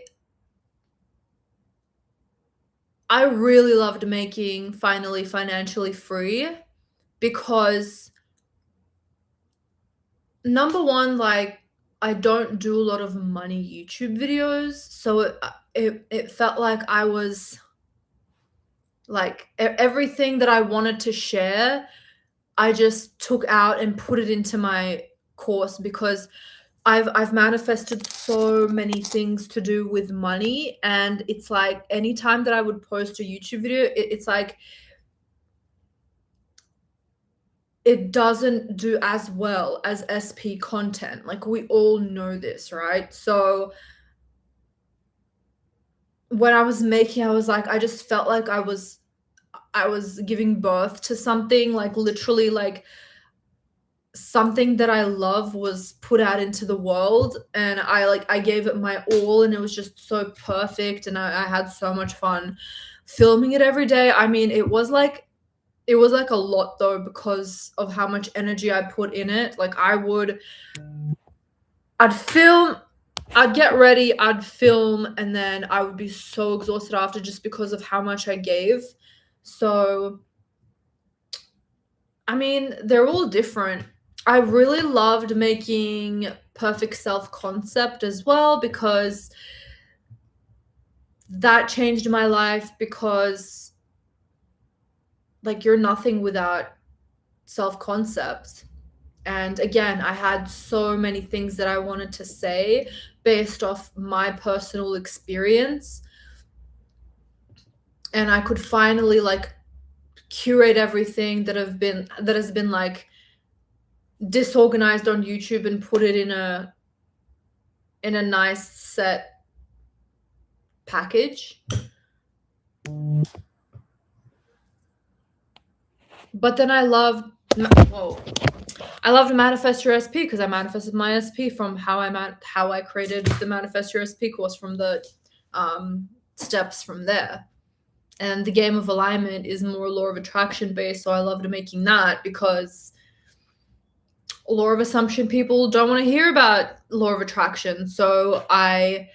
really loved making Finally Financially Free because number one, like, I don't do a lot of money YouTube videos, so it felt like I was like everything that I wanted to share, I just took out and put it into my course because I've manifested so many things to do with money, and it's like anytime that I would post a YouTube video, it's like it doesn't do as well as SP content. Like, we all know this, right? So when I was making, I was like, I just felt like I was giving birth to something, like literally, like something that I love was put out into the world, and I gave it my all, and it was just so perfect, and I had so much fun filming it every day. I mean, it was like a lot though because of how much energy I put in it. Like I'd film, I'd get ready, I'd film, and then I would be so exhausted after just because of how much I gave. So, I mean, they're all different. I really loved making Perfect Self Concept as well because that changed my life because, like, you're nothing without self-concept. And again, I had so many things that I wanted to say based off my personal experience. And I could finally like curate everything that has been like disorganized on YouTube and put it in a nice set package. But then I loved Manifest Your SP because I manifested my SP from how I created the Manifest Your SP course from the steps from there. And the game of alignment is more law of attraction based, so I loved making that because law of assumption people don't want to hear about law of attraction. So I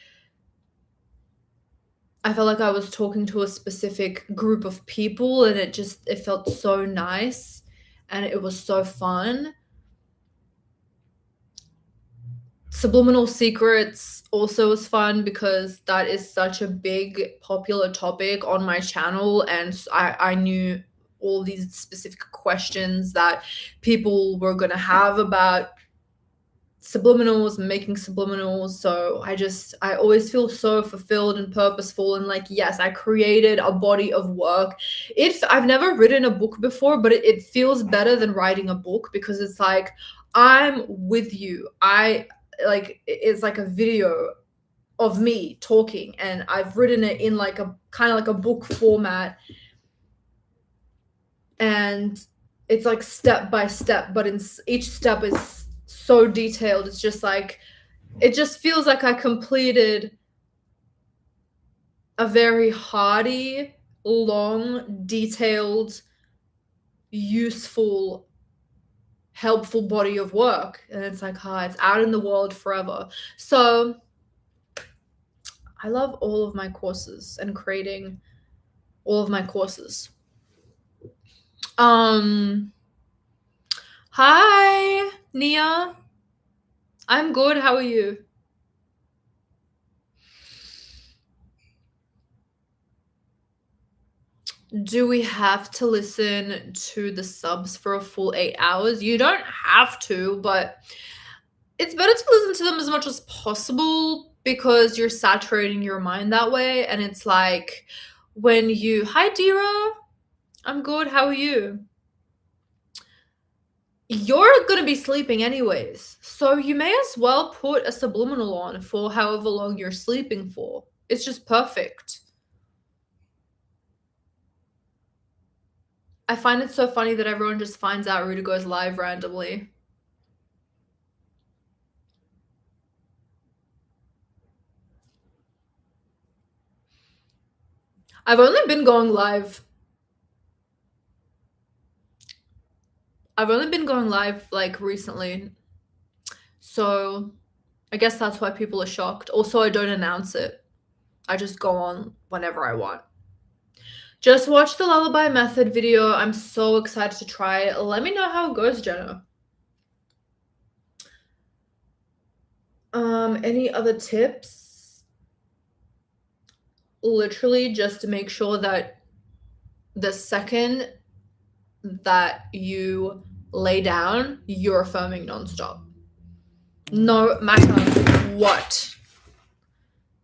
felt like I was talking to a specific group of people, and it felt so nice and it was so fun. Subliminal Secrets also was fun because that is such a big popular topic on my channel, and I knew all these specific questions that people were going to have about subliminals and making subliminals. So I always feel so fulfilled and purposeful, and like, yes, I created a body of work. I've never written a book before, but it feels better than writing a book because it's like I'm with you. It's like a video of me talking, and I've written it in like a kind of like a book format, and it's like step by step, but in each step is so detailed. It's just like, it just feels like I completed a very hardy, long, detailed, useful, helpful body of work. And it's like, it's out in the world forever. So I love all of my courses and creating all of my courses. Hi, Nia. I'm good. How are you? Do we have to listen to the subs for a full 8 hours? You don't have to, but it's better to listen to them as much as possible because you're saturating your mind that way. And it's like when you, hi, Dira. I'm good. How are you? You're going to be sleeping anyways. So you may as well put a subliminal on for however long you're sleeping for. It's just perfect. I find it so funny that everyone just finds out Rita goes live randomly. I've only been going live. I've only been going live like recently. So I guess that's why people are shocked. Also, I don't announce it. I just go on whenever I want. Just watch the Lullaby Method video. I'm so excited to try it. Let me know how it goes, Jenna. Any other tips? Literally just to make sure that the second that you lay down, you're affirming nonstop. No matter what.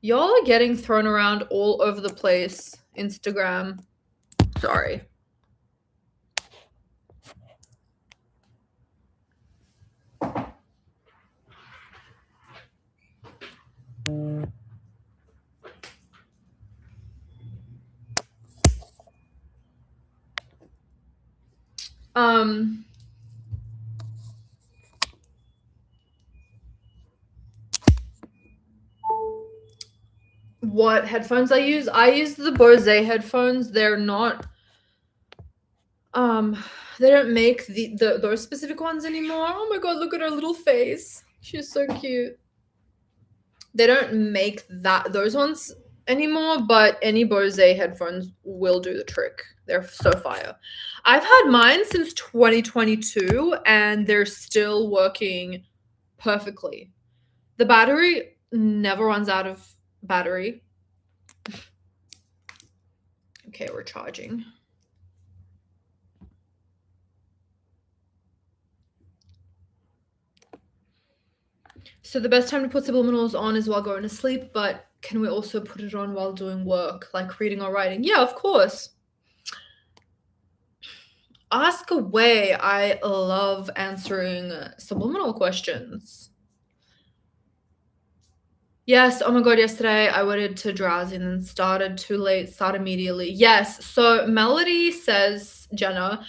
Y'all are getting thrown around all over the place. Instagram. Sorry. What headphones I use? I use the Bose headphones. They're not they don't make those specific ones anymore. Oh my god, look at her little face. She's so cute. They don't make those ones anymore, but any Bose headphones will do the trick. They're so fire. I've had mine since 2022 and they're still working perfectly. The battery never runs out of battery. Okay, we're charging. So the best time to put subliminals on is while going to sleep, but can we also put it on while doing work, like reading or writing? Yeah, of course. Ask away. I love answering subliminal questions. Yes, oh my god, yesterday I waited to drowsy and then started too late, start immediately. Yes, so Melody says, Jenna,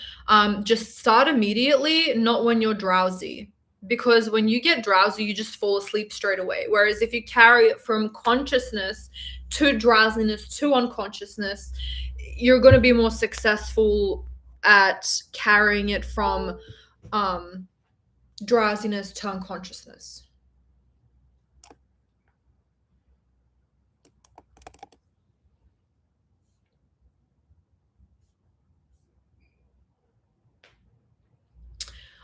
just start immediately, not when you're drowsy. Because when you get drowsy, you just fall asleep straight away. Whereas if you carry it from consciousness to drowsiness to unconsciousness, you're going to be more successful at carrying it from drowsiness to unconsciousness.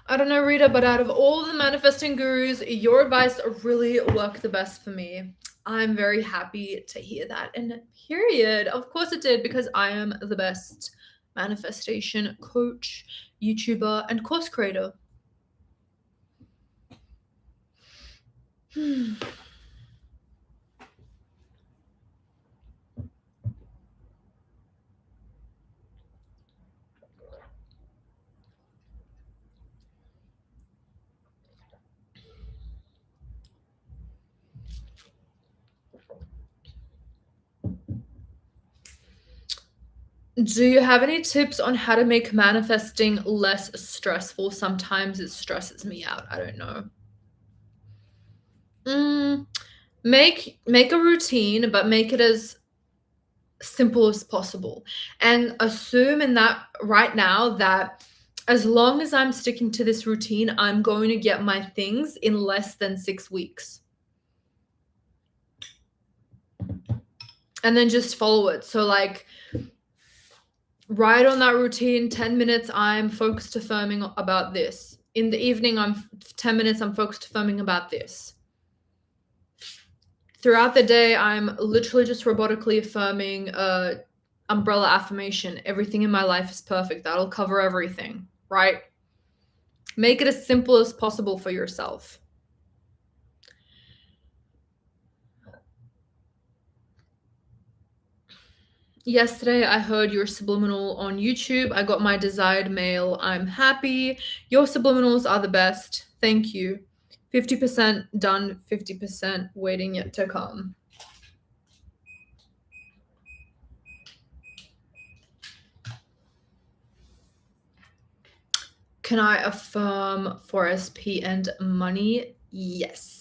I don't know, Rita, but out of all the manifesting gurus, your advice really worked the best for me. I'm very happy to hear that. And period. Of course it did, because I am the best manifestation coach, YouTuber, and course creator. Do you have any tips on how to make manifesting less stressful? Sometimes it stresses me out. I don't know. Make a routine, but make it as simple as possible. And assume in that right now that as long as I'm sticking to this routine, I'm going to get my things in less than 6 weeks. And then just follow it. So like right on that routine, 10 minutes, I'm focused affirming about this. In the evening, 10 minutes, I'm focused affirming about this. Throughout the day, I'm literally just robotically affirming umbrella affirmation. Everything in my life is perfect. That'll cover everything, right? Make it as simple as possible for yourself. Yesterday, I heard your subliminal on YouTube. I got my desired mail. I'm happy. Your subliminals are the best. Thank you. 50% done, 50% waiting yet to come. Can I affirm for SP and money? Yes.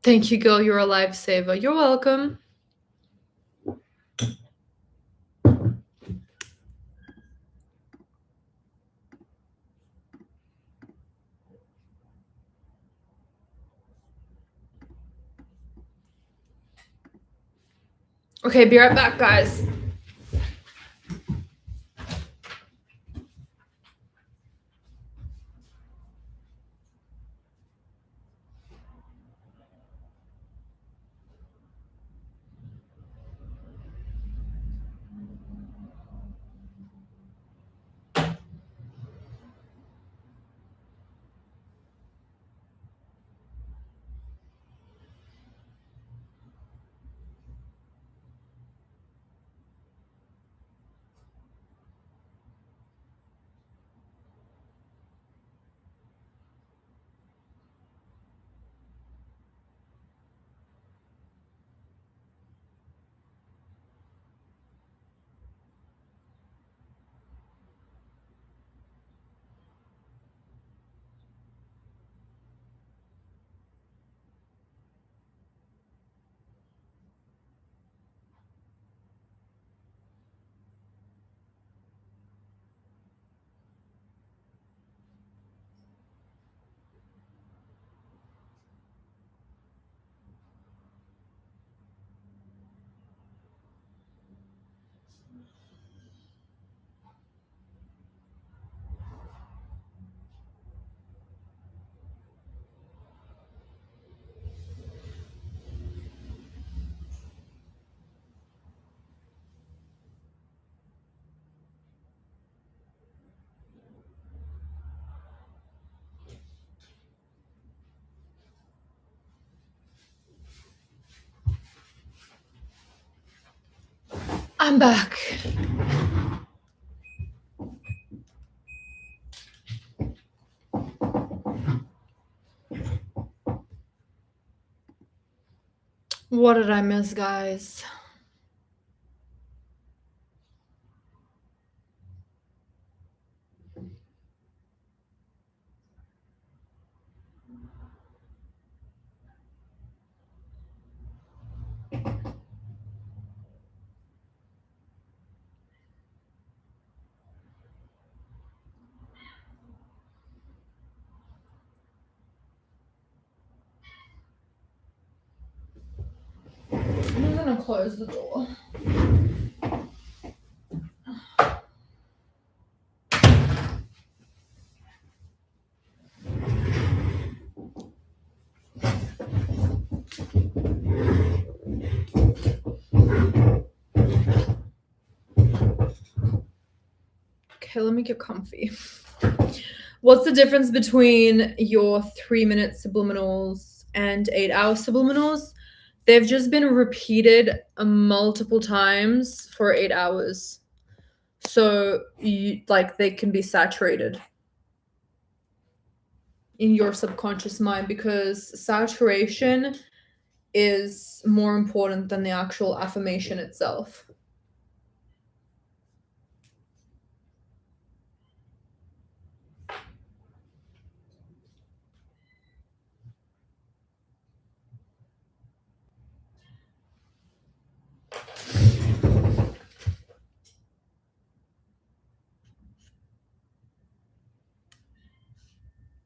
Thank you, girl. You're a lifesaver. You're welcome. Okay, be right back, guys. I'm back. What did I miss, guys? I'm gonna close the door. Okay, let me get comfy. What's the difference between your 3-minute subliminals and 8-hour subliminals? They've just been repeated multiple times for 8 hours. So they can be saturated in your subconscious mind, because saturation is more important than the actual affirmation itself.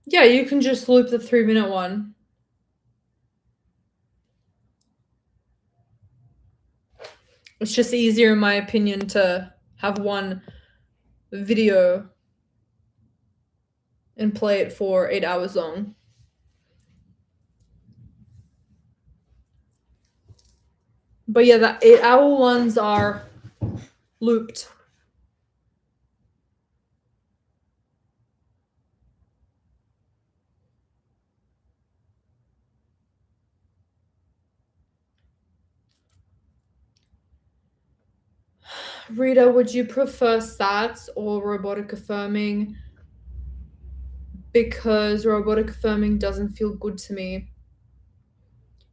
Yeah, you can just loop the 3-minute one. It's just easier, in my opinion, to have one video and play it for 8 hours long. But yeah, the 8-hour ones are looped. Rita, would you prefer SATs or robotic affirming? Because robotic affirming doesn't feel good to me.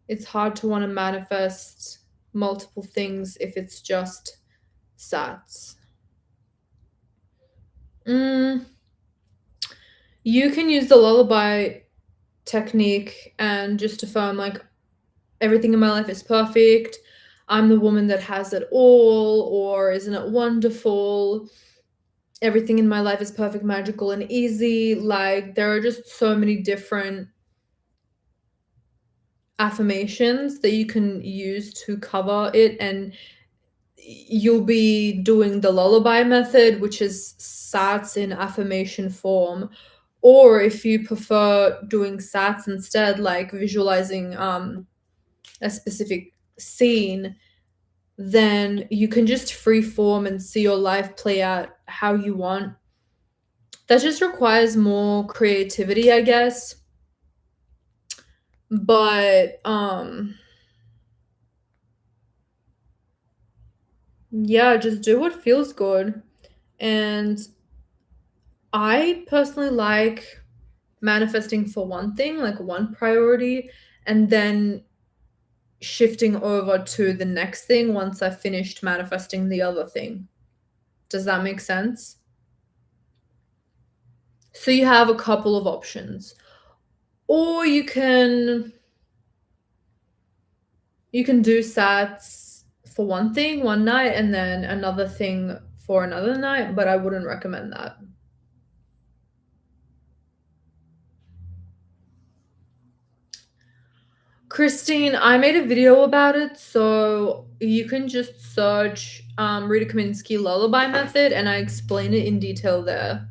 It's hard to want to manifest multiple things if it's just SATs. You can use the lullaby technique and just affirm, like, everything in my life is perfect. I'm the woman that has it all, or isn't it wonderful? Everything in my life is perfect, magical, and easy. Like, there are just so many different affirmations that you can use to cover it, and you'll be doing the lullaby method, which is SATs in affirmation form. Or if you prefer doing SATs instead, like visualizing a specific scene, then you can just free form and see your life play out how you want. That just requires more creativity, I guess. But yeah, just do what feels good. And I personally like manifesting for one thing, like one priority, and then shifting over to the next thing once I've finished manifesting the other thing. Does that make sense? So you have a couple of options. Or you can do sats for one thing one night and then another thing for another night, but I wouldn't recommend that. Christine, I made a video about it, so you can just search Rita Kaminsky lullaby method, and I explain it in detail there.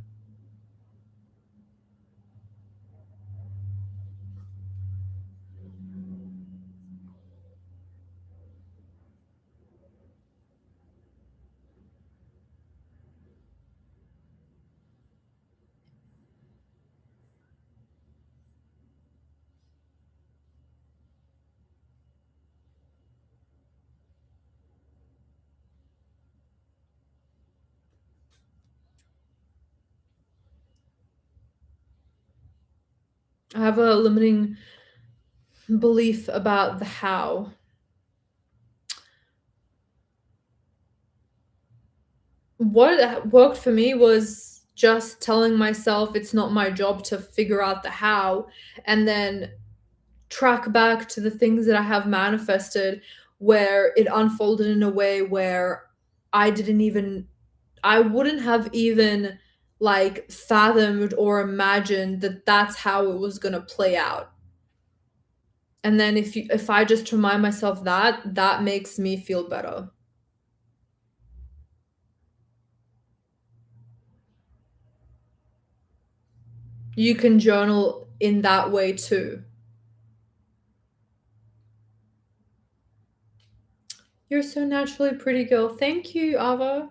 I have a limiting belief about the how. What worked for me was just telling myself it's not my job to figure out the how, and then track back to the things that I have manifested where it unfolded in a way where I didn't even I wouldn't have even like fathomed or imagined that that's how it was going to play out. And then if I just remind myself that, that makes me feel better. You can journal in that way too. You're so naturally pretty, girl. Thank you, Ava.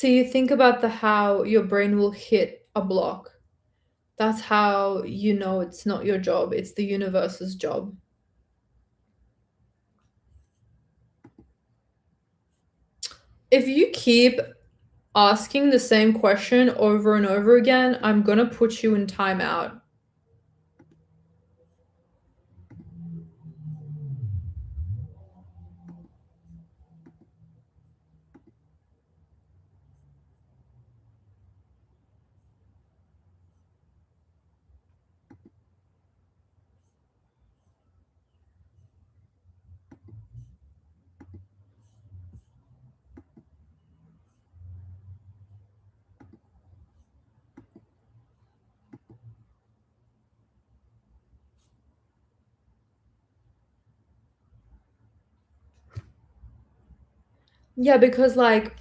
See, think about how your brain will hit a block. That's how you know it's not your job, it's the universe's job. If you keep asking the same question over and over again, I'm gonna put you in timeout. Yeah, because like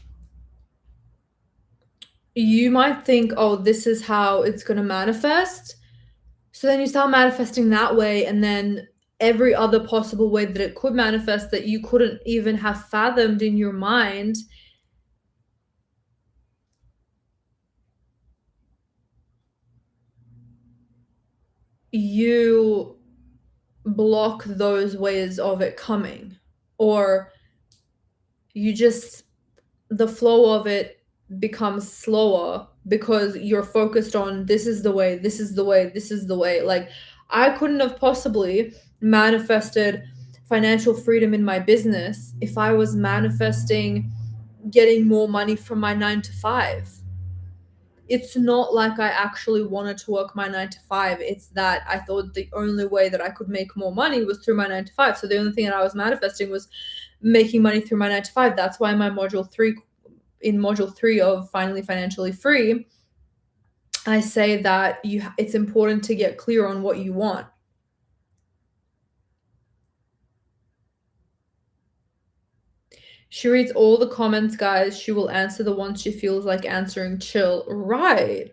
you might think, oh, this is how it's gonna manifest. So then you start manifesting that way, and then every other possible way that it could manifest that you couldn't even have fathomed in your mind, you block those ways of it coming. Or you just, the flow of it becomes slower because you're focused on this is the way, this is the way, this is the way. Like, I couldn't have possibly manifested financial freedom in my business if I was manifesting getting more money from my 9 to 5. It's not like I actually wanted to work my 9 to 5. It's that I thought the only way that I could make more money was through my 9 to 5. So the only thing that I was manifesting was making money through my 9 to 5. That's why my module 3 of Finally Financially Free, I say that it's important to get clear on what you want. She reads all the comments, guys. She will answer the ones she feels like answering. Chill. Right.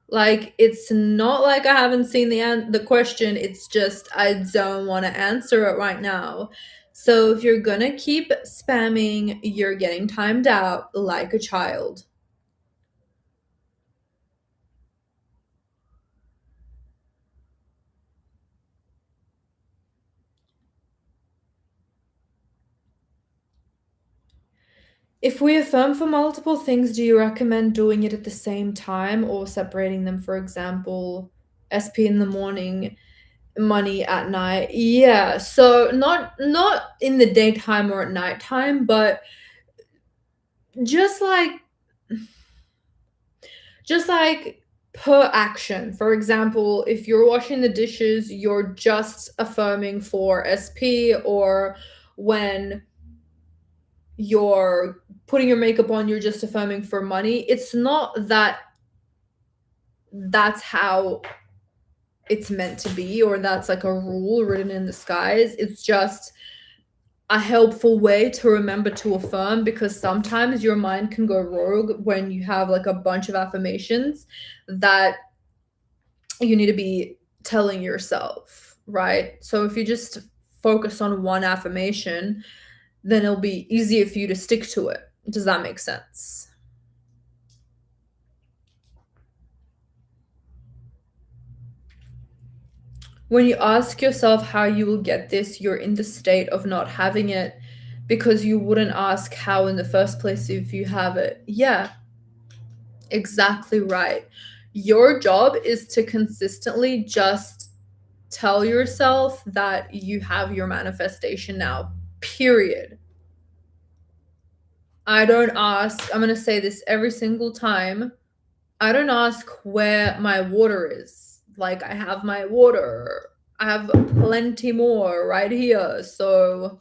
Like, it's not like I haven't seen the question. It's just I don't want to answer it right now. So if you're gonna keep spamming, you're getting timed out like a child. If we affirm for multiple things, do you recommend doing it at the same time or separating them? For example, SP in the morning, money at night. Yeah, so not in the daytime or at nighttime, but just like just like per action. For example, if you're washing the dishes, you're just affirming for SP, or when you're putting your makeup on, you're just affirming for money. It's not that that's how it's meant to be, or that's like a rule written in the skies. It's just a helpful way to remember to affirm, because sometimes your mind can go rogue when you have like a bunch of affirmations that you need to be telling yourself, right? So if you just focus on one affirmation, then it'll be easier for you to stick to it. Does that make sense? When you ask yourself how you will get this, you're in the state of not having it, because you wouldn't ask how in the first place if you have it. Yeah, exactly right. Your job is to consistently just tell yourself that you have your manifestation now, period. I don't ask, I'm going to say this every single time. I don't ask where my water is. Like, I have my water. I have plenty more right here. So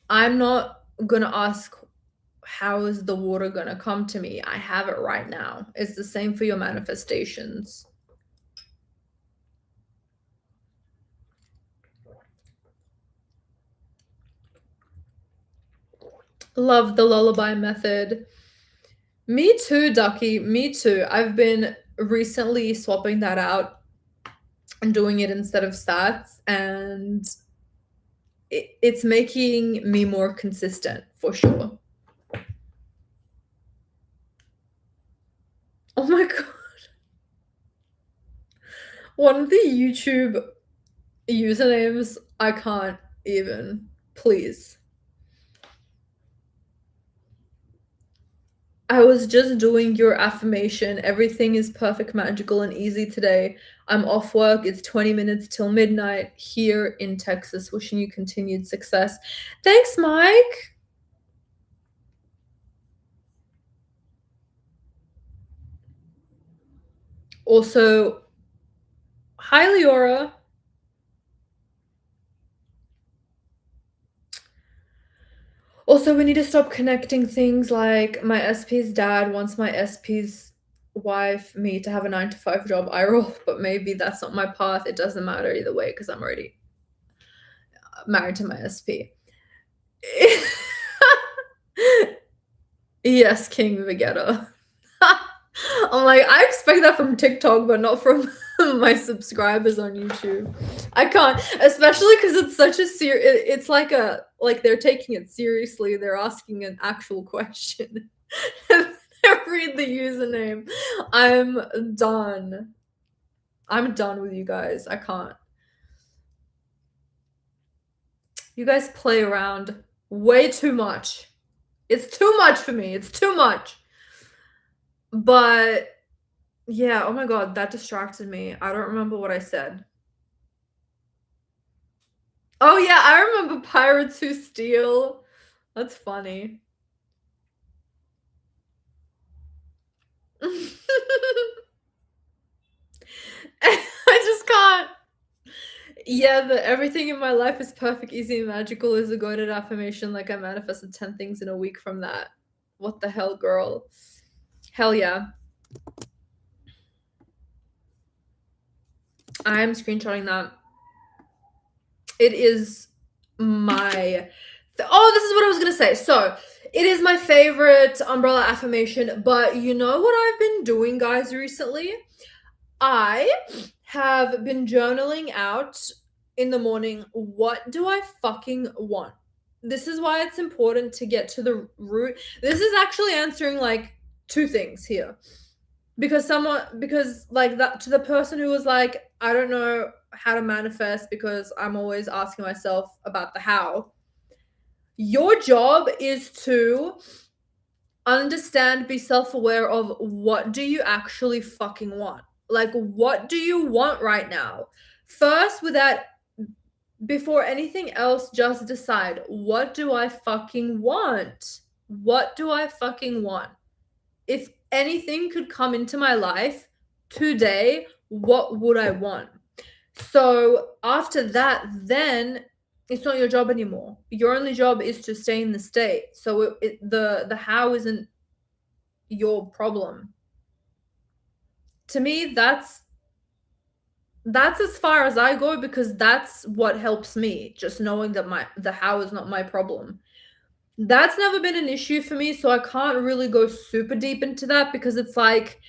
I'm not going to ask how is the water going to come to me. I have it right now. It's the same for your manifestations. Love the lullaby method. Me too, Ducky. Me too. I've been recently swapping that out and doing it instead of stats, and it's making me more consistent for sure. Oh my god. One of the YouTube usernames, I can't even. Please. I was just doing your affirmation. Everything is perfect, magical, and easy today. I'm off work. It's 20 minutes till midnight here in Texas. Wishing you continued success. Thanks, Mike. Also, hi, Leora. Also, we need to stop connecting things like my SP's dad wants my SP's wife me to have a 9 to 5 job. I roll, but maybe that's not my path. It doesn't matter either way because I'm already married to my SP. Yes, King Vegeta. I'm like, I expect that from TikTok, but not from my subscribers on YouTube. I can't, especially because it's such a it's like they're taking it seriously. They're asking an actual question. Read the username. I'm done. I'm done with you guys. I can't. You guys play around way too much. It's too much for me. It's too much. But yeah, oh my god, that distracted me. I don't remember what I said. Oh yeah, I remember Pirates Who Steal. That's funny. I just can't. Yeah, the everything in my life is perfect, easy, and magical is a goaded affirmation. Like I manifested 10 things in a week from that. What the hell, girl? Hell yeah. I'm screenshotting that. It is my. Oh, this is what I was gonna say. So, it is my favorite umbrella affirmation, but you know what I've been doing, guys, recently? I have been journaling out in the morning, what do I fucking want? This is why it's important to get to the root. This is actually answering like two things here. Because like that, to the person who was like, I don't know how to manifest because I'm always asking myself about the how. Your job is to understand, be self-aware of what do you actually fucking want. Like, what do you want right now? First, before anything else, just decide, what do I fucking want? What do I fucking want? If anything could come into my life today, what would I want? So after that, then it's not your job anymore. Your only job is to stay in the state. So the how isn't your problem. To me, that's as far as I go because that's what helps me. Just knowing that the how is not my problem. That's never been an issue for me, so I can't really go super deep into that because it's like,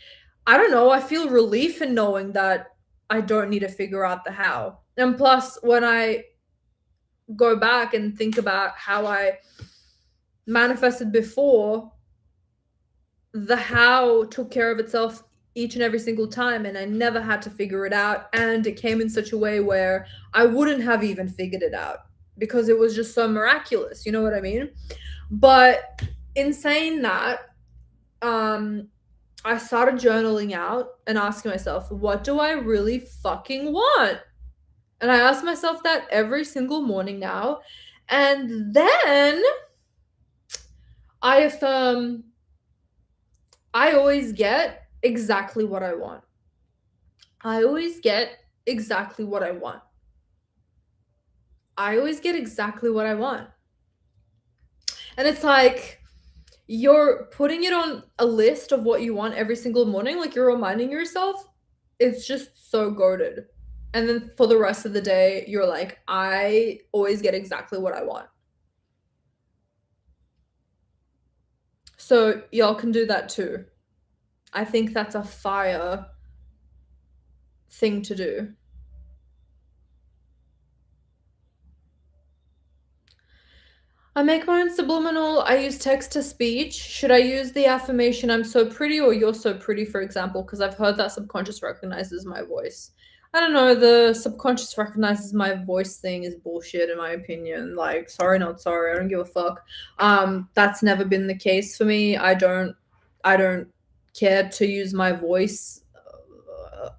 I don't know, I feel relief in knowing that I don't need to figure out the how. And plus, when I go back and think about how I manifested before, the how took care of itself each and every single time, and I never had to figure it out. And it came in such a way where I wouldn't have even figured it out because it was just so miraculous. You know what I mean? But in saying that, I started journaling out and asking myself, what do I really fucking want? And I ask myself that every single morning now. And then I affirm, I always get exactly what I want. I always get exactly what I want. I always get exactly what I want. And it's like, you're putting it on a list of what you want every single morning, like you're reminding yourself. It's just so goated. And then for the rest of the day, you're like, I always get exactly what I want. So y'all can do that too. I think that's a fire thing to do. I make my own subliminal. I use text to speech. Should I use the affirmation I'm so pretty or you're so pretty, for example? Because I've heard that subconscious recognizes my voice. I don't know. The subconscious recognizes my voice thing is bullshit, in my opinion. Like, sorry, not sorry. I don't give a fuck. That's never been the case for me. I don't care to use my voice.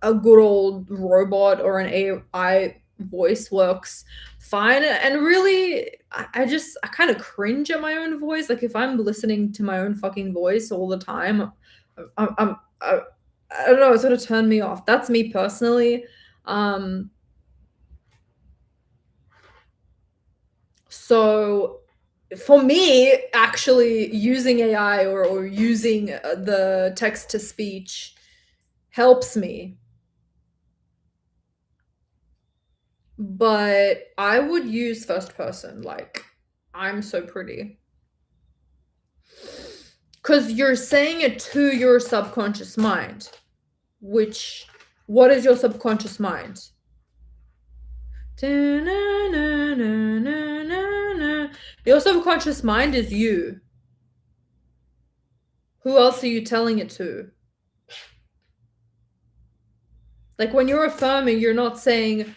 A good old robot or an AI voice works fine. And really, I kind of cringe at my own voice. Like if I'm listening to my own fucking voice all the time, I don't know, it's gonna turn me off. That's me personally. Um, so for me, actually using AI or using the text to speech helps me, but I would use first person, like, I'm so pretty. Because you're saying it to your subconscious mind, which, what is your subconscious mind? Your subconscious mind is you. Who else are you telling it to? Like when you're affirming, you're not saying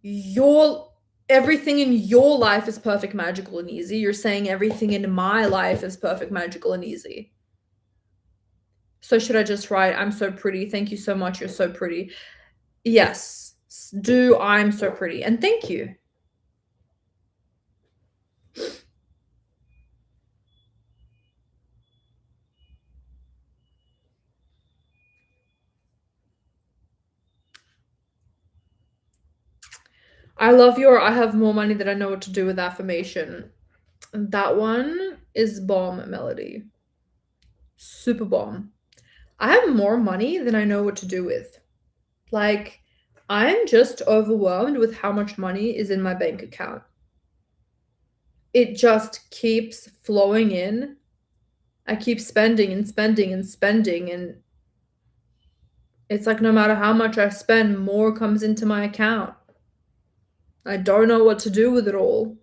your everything in your life is perfect, magical, and easy. You're saying everything in my life is perfect, magical, and easy. So should I just write, I'm so pretty, thank you so much, you're so pretty? Yes. Do I'm so pretty, and thank you. I love your I have more money than I know what to do with affirmation. That one is bomb, Melody. Super bomb. I have more money than I know what to do with. Like, I'm just overwhelmed with how much money is in my bank account. It just keeps flowing in. I keep spending and spending and spending, and it's like no matter how much I spend, more comes into my account. I don't know what to do with it all.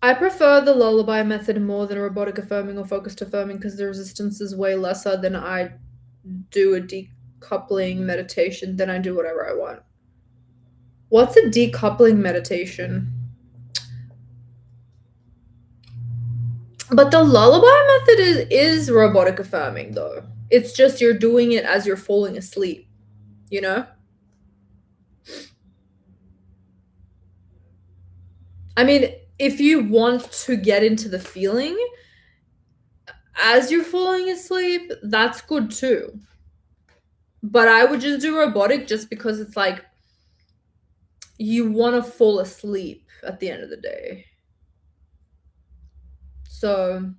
I prefer the lullaby method more than robotic affirming or focused affirming because the resistance is way lesser than I do a decoupling meditation, then I do whatever I want. What's a decoupling meditation? But the lullaby method is robotic affirming though. It's just you're doing it as you're falling asleep, you know? I mean, if you want to get into the feeling as you're falling asleep, that's good too. But I would just do robotic just because it's like you want to fall asleep at the end of the day. So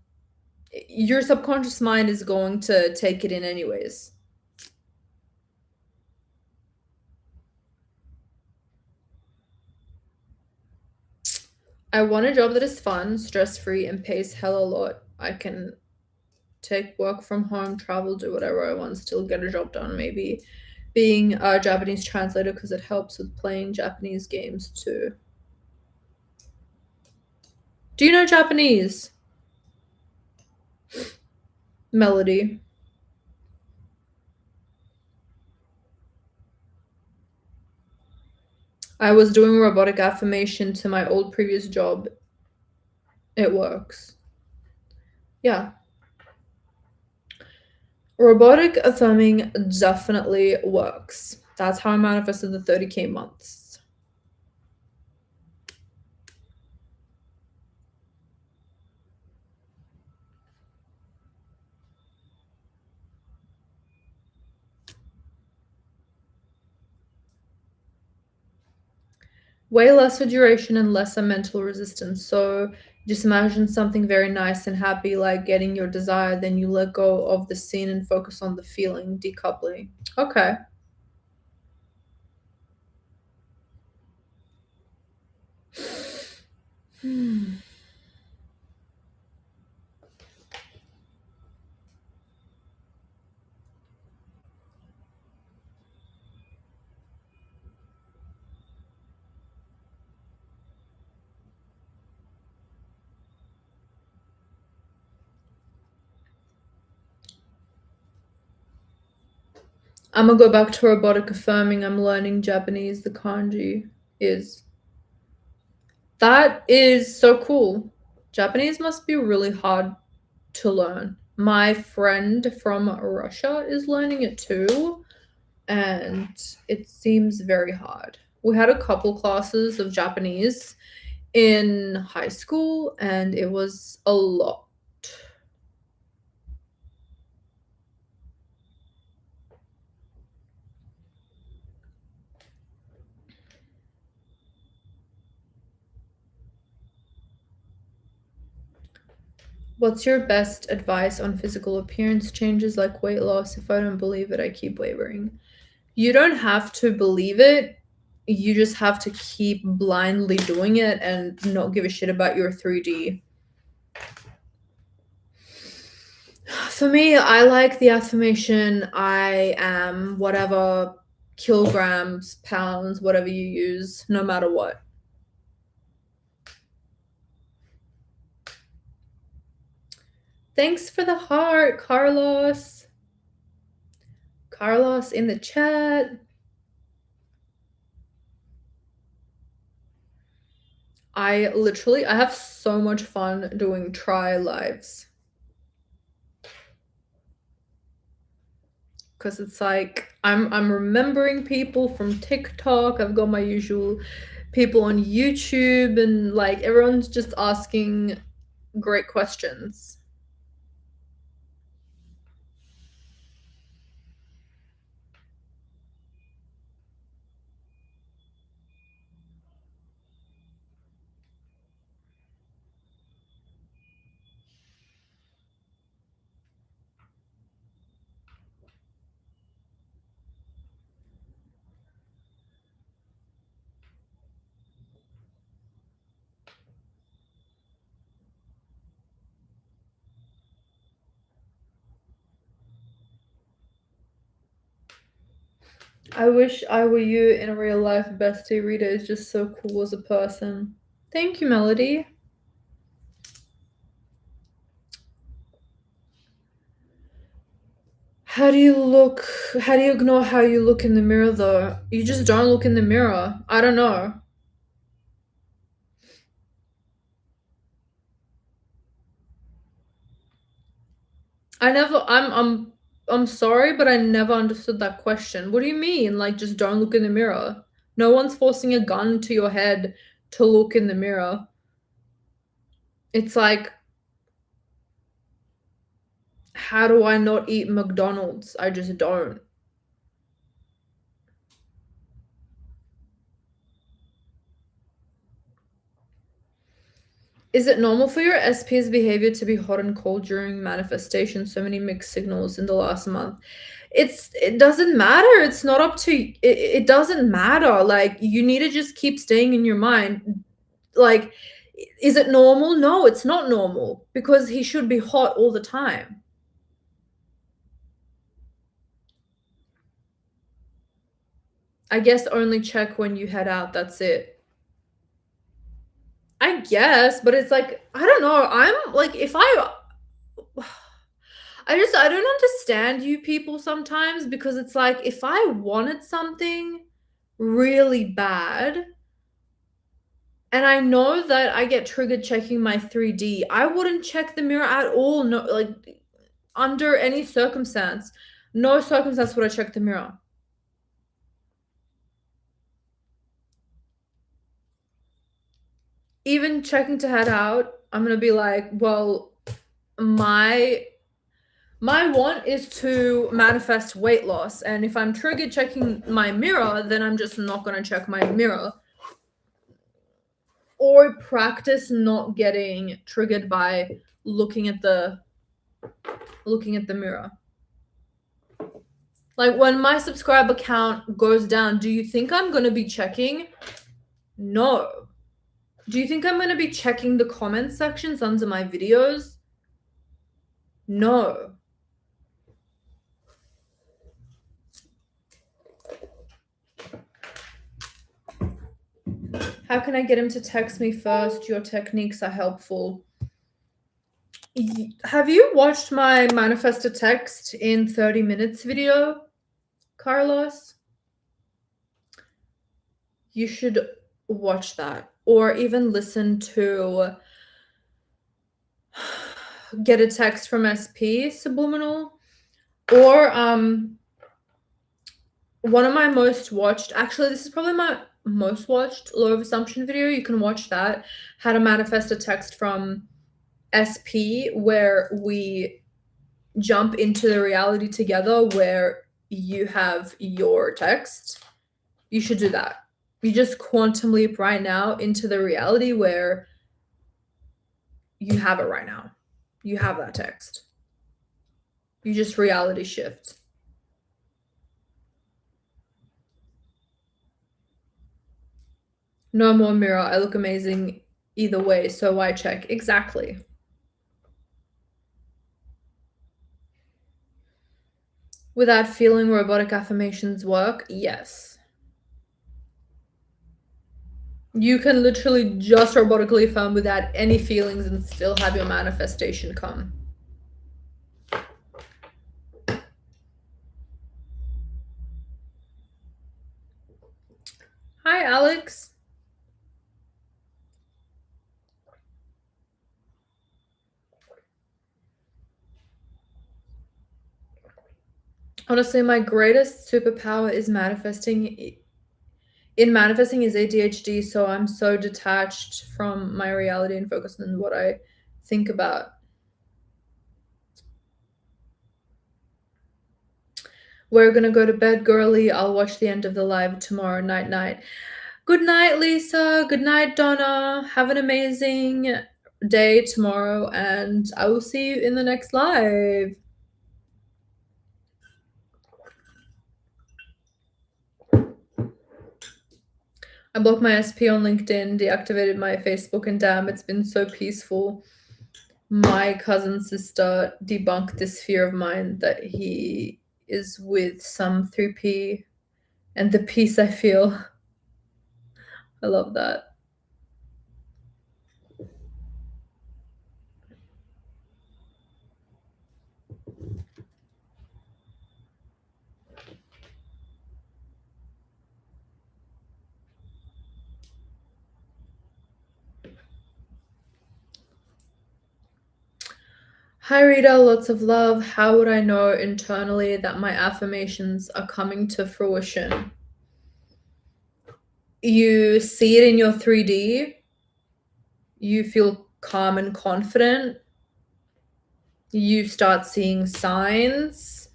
your subconscious mind is going to take it in anyways. I want a job that is fun, stress-free, and pays hella a lot. I can take work from home, travel, do whatever I want, still get a job done. Maybe being a Japanese translator because it helps with playing Japanese games too. Do you know Japanese? Melody. I was doing robotic affirmation to my old previous job. It works. Yeah. Robotic affirming definitely works. That's how I manifested the 30K months. Way lesser duration and lesser mental resistance. So just imagine something very nice and happy, like getting your desire, then you let go of the scene and focus on the feeling, decoupling. Okay. Hmm. I'm gonna go back to robotic affirming. I'm learning Japanese. The kanji is. That is so cool. Japanese must be really hard to learn. My friend from Russia is learning it too, and it seems very hard. We had a couple classes of Japanese in high school, and it was a lot. What's your best advice on physical appearance changes like weight loss? If I don't believe it, I keep wavering. You don't have to believe it. You just have to keep blindly doing it and not give a shit about your 3D. For me, I like the affirmation I am whatever kilograms, pounds, whatever you use, no matter what. Thanks for the heart, Carlos. Carlos in the chat. I have so much fun doing try lives. Because it's like I'm remembering people from TikTok. I've got my usual people on YouTube, and like everyone's just asking great questions. I wish I were you in real life, bestie. Rita is just so cool as a person. Thank you, Melody. How do you ignore how you look in the mirror though? You just don't look in the mirror. I don't know. I'm sorry, but I never understood that question. What do you mean? Like, just don't look in the mirror? No one's forcing a gun to your head to look in the mirror. It's like, how do I not eat McDonald's? I just don't. Is it normal for your SP's behavior to be hot and cold during manifestation? So many mixed signals in the last month. It doesn't matter. It's not up to it doesn't matter. Like, you need to just keep staying in your mind. Like, is it normal? No, it's not normal, because he should be hot all the time. I guess only check when you head out. That's it. I guess, but it's like, I don't know. I'm like, if I don't understand you people sometimes, because it's like, if I wanted something really bad and I know that I get triggered checking my 3D, I wouldn't check the mirror at all. No, like, under any circumstance. No circumstance would I check the mirror. Even checking to head out, I'm gonna be like, well, my want is to manifest weight loss, and if I'm triggered checking my mirror, then I'm just not gonna check my mirror. Or practice not getting triggered by looking at the mirror. Like, when my subscriber count goes down, do you think I'm gonna be checking? No. Do you think I'm gonna be checking the comment sections under my videos? No. How can I get him to text me first? Your techniques are helpful. Have you watched my manifest a text in 30 minutes video? Carlos, you should watch that, or even listen to Get a Text from SP, Subliminal, or one of my most watched, actually this is probably my most watched Law of Assumption video. You can watch that, How to Manifest a Text from SP, where we jump into the reality together, where you have your text. You should do that. You just quantum leap right now into the reality where you have it right now. You have that text. You just reality shift. No more mirror. I look amazing either way, so why check? Exactly. Without feeling robotic affirmations work? Yes. You can literally just robotically affirm without any feelings and still have your manifestation come. Hi, Alex. Honestly, my greatest superpower is manifesting. In manifesting is ADHD, so I'm so detached from my reality and focused on what I think about. We're gonna go to bed, girly. I'll watch the end of the live tomorrow. Night. Good night, Lisa. Good night, Donna. Have an amazing day tomorrow, and I will see you in the next live. I blocked my SP on LinkedIn, deactivated my Facebook, and damn, it's been so peaceful. My cousin's sister debunked this fear of mine that he is with some 3P, and the peace I feel. I love that. Hi Rita, lots of love. How would I know internally that my affirmations are coming to fruition? You see it in your 3D. You feel calm and confident. You start seeing signs.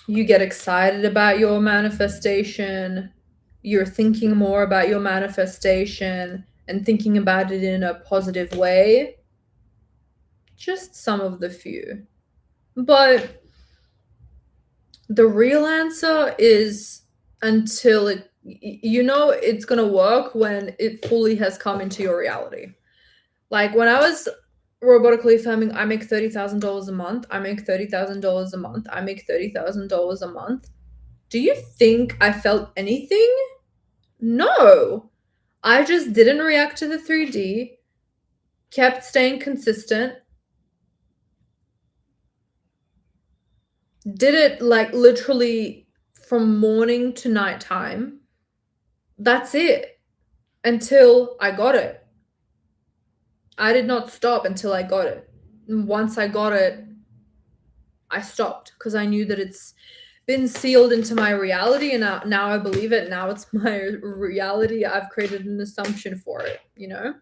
You get excited about your manifestation. You're thinking more about your manifestation and thinking about it in a positive way. Just some of the few. But the real answer is until it's going to work when it fully has come into your reality. Like when I was robotically affirming, I make $30,000 a month. I make $30,000 a month. I make $30,000 a month. Do you think I felt anything? No. I just didn't react to the 3D, kept staying consistent, did it like literally from morning to nighttime. That's it. Until I got it. I did not stop until I got it. And once I got it, I stopped because I knew that it's been sealed into my reality, and now I believe it. Now it's my reality. I've created an assumption for it, you know?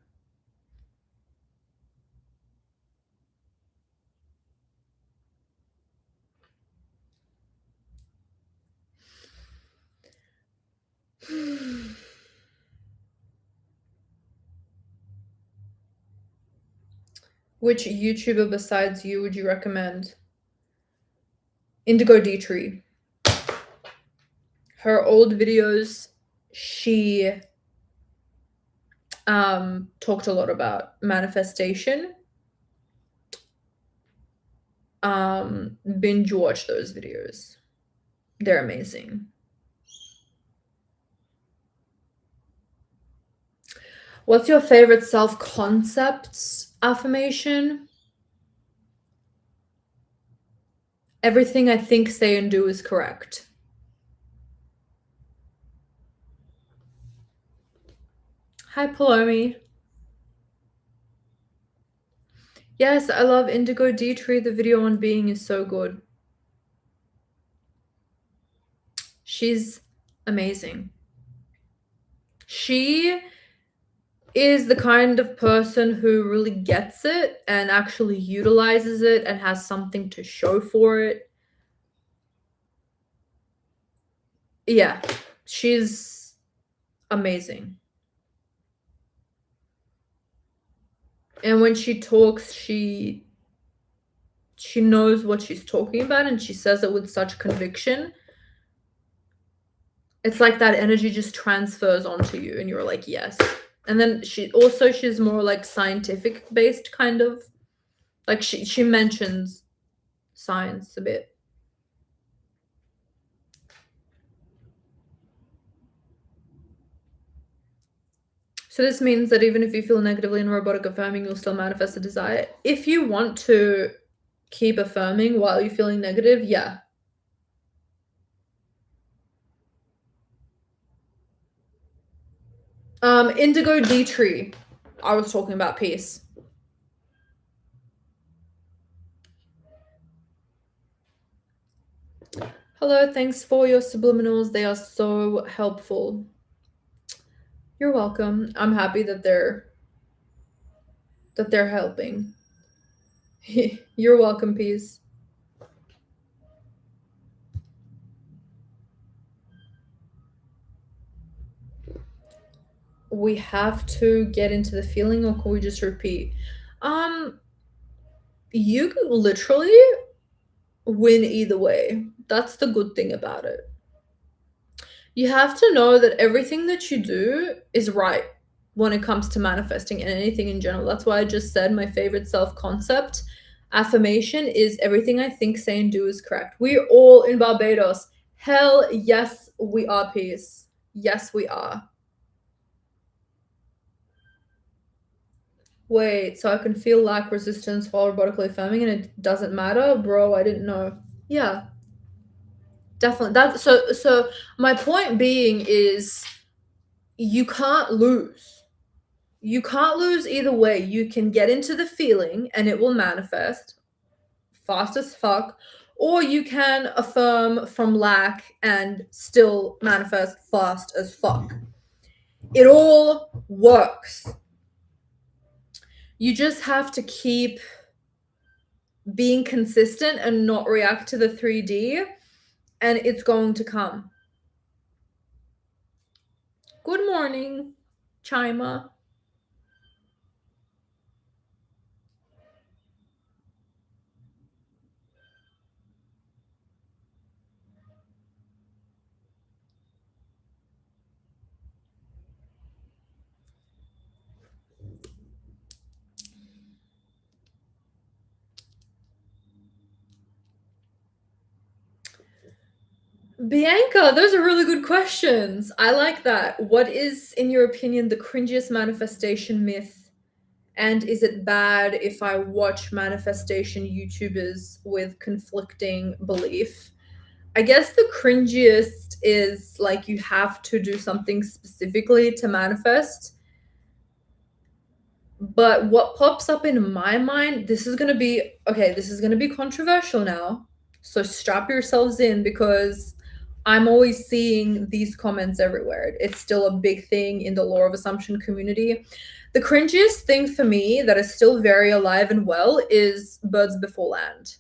Which YouTuber besides you would you recommend? Indigo D-Tree. Her old videos, she talked a lot about manifestation. Binge watch those videos. They're amazing. What's your favorite self-concept affirmation? Everything I think, say, and do is correct. Hi, Palomi. Yes, I love Indigo D-Tree. The video on being is so good. She's amazing. She is the kind of person who really gets it and actually utilizes it and has something to show for it. Yeah, she's amazing. And when she talks, she knows what she's talking about, and she says it with such conviction. It's like that energy just transfers onto you and you're like, yes. And then she's more like scientific based, kind of like she mentions science a bit. So this means that even if you feel negatively in robotic affirming, you'll still manifest a desire. If you want to keep affirming while you're feeling negative, yeah. Indigo D-Tree. I was talking about peace. Hello, thanks for your subliminals. They are so helpful. You're welcome. I'm happy that they're helping. You're welcome, peace. We have to get into the feeling, or can we just repeat? You could literally win either way. That's the good thing about it. You have to know that everything that you do is right when it comes to manifesting and anything in general. That's why I just said my favorite self concept affirmation is everything I think, say, and do is correct. We're all in Barbados. Hell yes, we are, peace. Yes, we are. Wait, so I can feel lack resistance while robotically affirming and it doesn't matter? Bro, I didn't know. Yeah. Definitely. So my point being is you can't lose. You can't lose either way. You can get into the feeling and it will manifest fast as fuck, or you can affirm from lack and still manifest fast as fuck. It all works. You just have to keep being consistent and not react to the 3D, and it's going to come. Good morning, Chima. Bianca, those are really good questions. I like that. What is, in your opinion, the cringiest manifestation myth? And is it bad if I watch manifestation YouTubers with conflicting belief? I guess the cringiest is like you have to do something specifically to manifest. But what pops up in my mind, this is going to be controversial now. So strap yourselves in because I'm always seeing these comments everywhere. It's still a big thing in the law of assumption community. The cringiest thing for me that is still very alive and well is birds before land.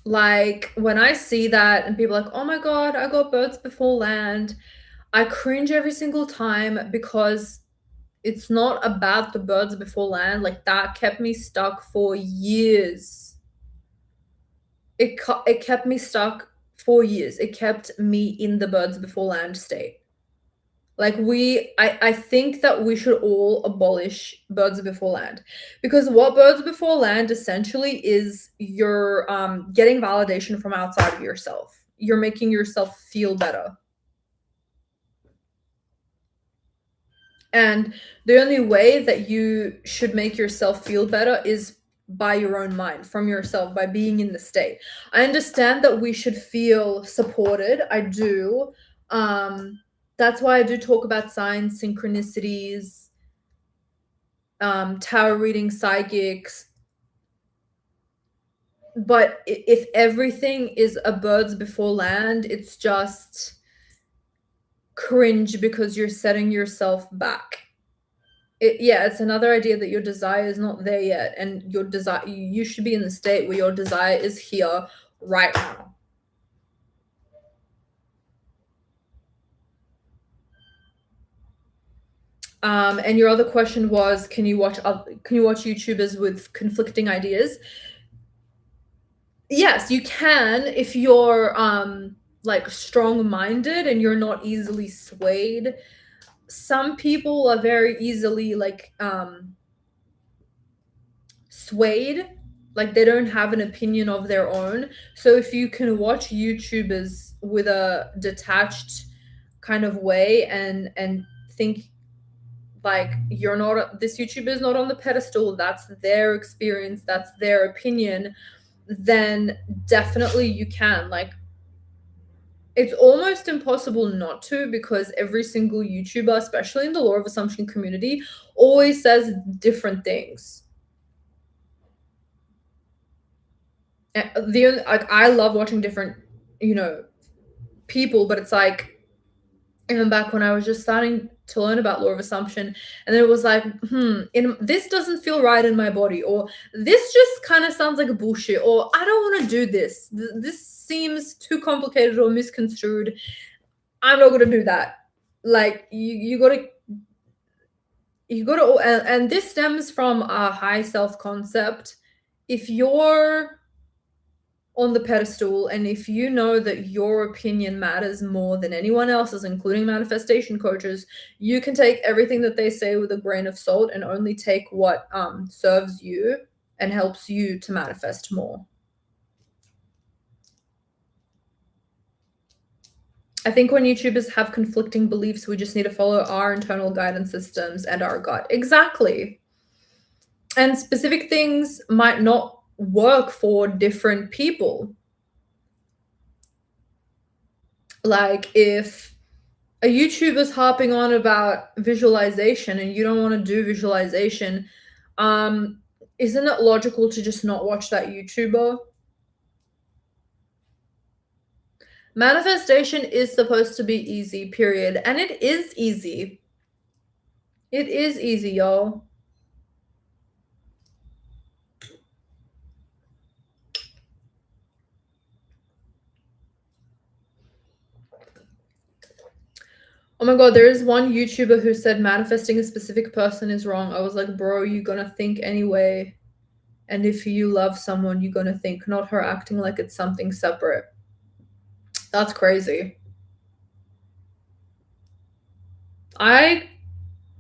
Like when I see that and people are like, oh my God, I got birds before land, I cringe every single time because it's not about the birds before land. Like that kept me stuck for years. It kept me stuck for years. It kept me in the birds before land state. Like I think that we should all abolish birds before land, because what birds before land essentially is you're getting validation from outside of yourself. You're making yourself feel better. And the only way that you should make yourself feel better is by your own mind, from yourself, by being in the state. I understand that we should feel supported. I do. That's why I do talk about signs, synchronicities, tarot reading, psychics. But if everything is a birds before land, it's just cringe because you're setting yourself back. It's another idea that your desire is not there yet, and your desire, you should be in the state where your desire is here right now. And your other question was, can you watch YouTubers with conflicting ideas? Yes, you can if you're like strong-minded and you're not easily swayed. Some people are very easily like swayed, like they don't have an opinion of their own. So if you can watch YouTubers with a detached kind of way and think like you're not, this YouTuber is not on the pedestal, that's their experience, that's their opinion, then definitely you can. Like, it's almost impossible not to, because every single YouTuber, especially in the law of assumption community, always says different things. Like, I love watching different, people, but it's like, even back when I was just starting to learn about law of assumption, and then it was like, this doesn't feel right in my body, or this just kind of sounds like a bullshit, or I don't want to do this. This seems too complicated or misconstrued. I'm not going to do that. Like, you got to, and this stems from a high self-concept. If you're on the pedestal, and if you know that your opinion matters more than anyone else's, including manifestation coaches, you can take everything that they say with a grain of salt and only take what serves you and helps you to manifest more. I think when YouTubers have conflicting beliefs, we just need to follow our internal guidance systems and our gut. Exactly. And specific things might not work for different people. Like, if a YouTuber's harping on about visualization and you don't want to do visualization, isn't it logical to just not watch that YouTuber? Manifestation is supposed to be easy, period. And it is easy. It is easy, y'all. Oh my god, there is one YouTuber who said manifesting a specific person is wrong. I was like, bro, you're gonna think anyway. And if you love someone, you're gonna think, not her acting like it's something separate. That's crazy. I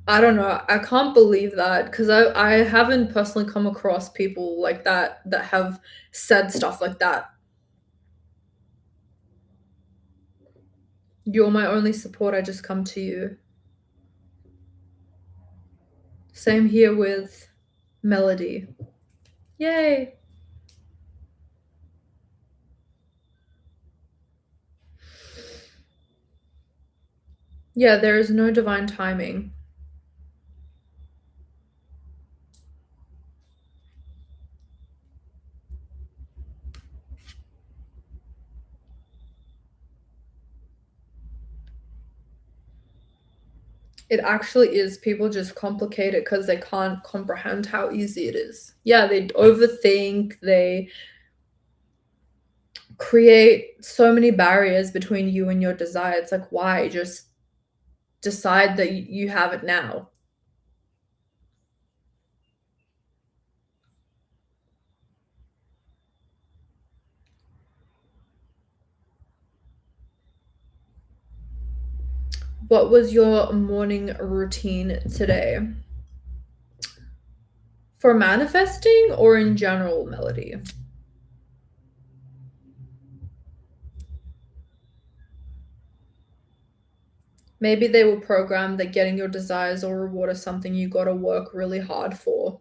don't know. I can't believe that, because I haven't personally come across people like that have said stuff like that. You're my only support. I just come to you. Same here with Melody. Yay. Yeah, there is no divine timing. It actually is. People just complicate it because they can't comprehend how easy it is. Yeah, they overthink, they create so many barriers between you and your desire. It's like, why? Just decide that you have it now. What was your morning routine today? For manifesting or in general, Melody? Maybe they will program that getting your desires or reward is something you gotta work really hard for.